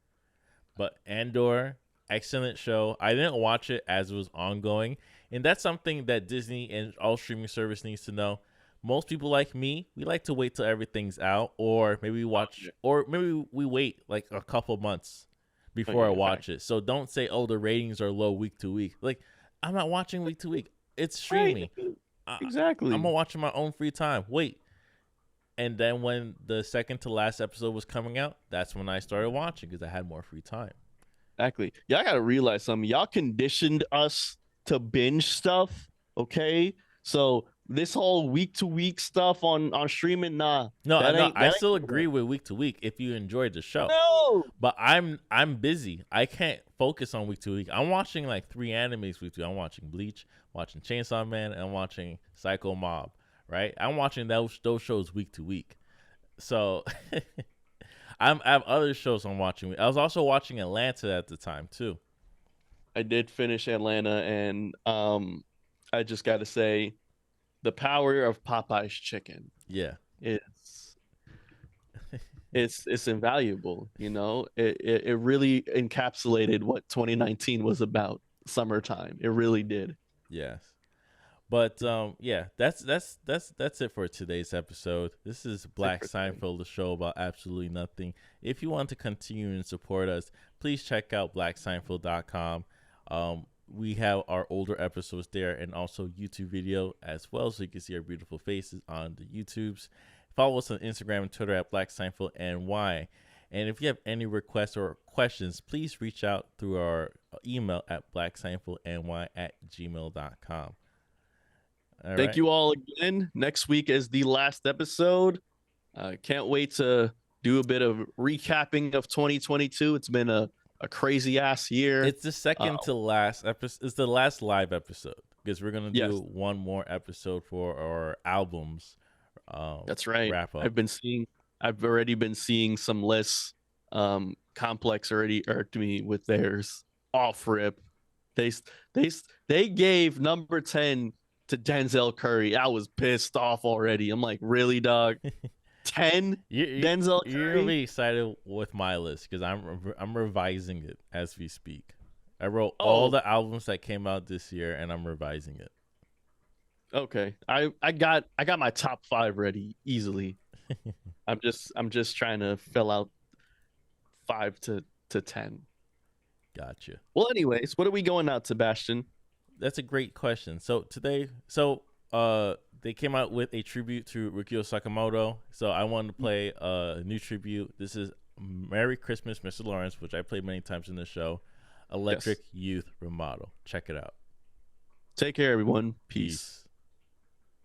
But Andor, excellent show. I didn't watch it as it was ongoing, and that's something that Disney and all streaming service needs to know. Most people like me, we like to wait till everything's out, or maybe we wait like a couple months before I watch it. So don't say, "Oh, the ratings are low week to week." Like, I'm not watching week to week. It's streaming. Exactly. I'm gonna watch in my own free time. Wait. And then when the second to last episode was coming out, that's when I started watching because I had more free time. Exactly. Y'all gotta realize something. Y'all conditioned us to binge stuff. Okay. So this whole week to week stuff on streaming, nah. No, I still agree with week to week if you enjoyed the show. No. But I'm busy. I can't focus on week to week. I'm watching like 3 animes week to week. I'm watching Bleach, watching Chainsaw Man, and I'm watching Psycho Mob. Right? I'm watching those shows week to week. So I have other shows I'm watching. I was also watching Atlanta at the time too. I did finish Atlanta, and I just got to say, the power of Popeye's chicken. Yeah, it's invaluable. You know, it really encapsulated what 2019 was about. Summertime. It really did. Yes. But yeah, that's it for today's episode. This is Black Seinfeld, the show about absolutely nothing. If you want to continue and support us, please check out blackseinfeld.com. We have our older episodes there and also YouTube video as well, so you can see our beautiful faces on the YouTubes. Follow us on Instagram and Twitter at Black Seinfeld NY. And if you have any requests or questions, please reach out through our email at blackseinfeldny@gmail.com. Thank you all again. Next week is the last episode. Can't wait to do a bit of recapping of 2022. It's been a crazy ass year. It's the second to last episode. It's the last live episode because we're gonna do one more episode for our albums. That's right. Wrap up. I've already been seeing some lists. Complex already irked me with theirs. Off rip. They gave number 10 to Denzel Curry. I was pissed off already. I'm like, really, dog? 10 Denzel Curry? You're really excited with my list because I'm revising it as we speak. I wrote all the albums that came out this year and I'm revising it. Okay. I got my top 5 ready easily. I'm just trying to fill out 5 to 10. Gotcha. Well, anyways, what are we going out to, Bashtin? That's a great question. So today, they came out with a tribute to Rukio Sakamoto. So I wanted to play a new tribute. This is Merry Christmas, Mr. Lawrence, which I played many times in the show. Electric Youth Remodel. Check it out. Take care, everyone. Peace.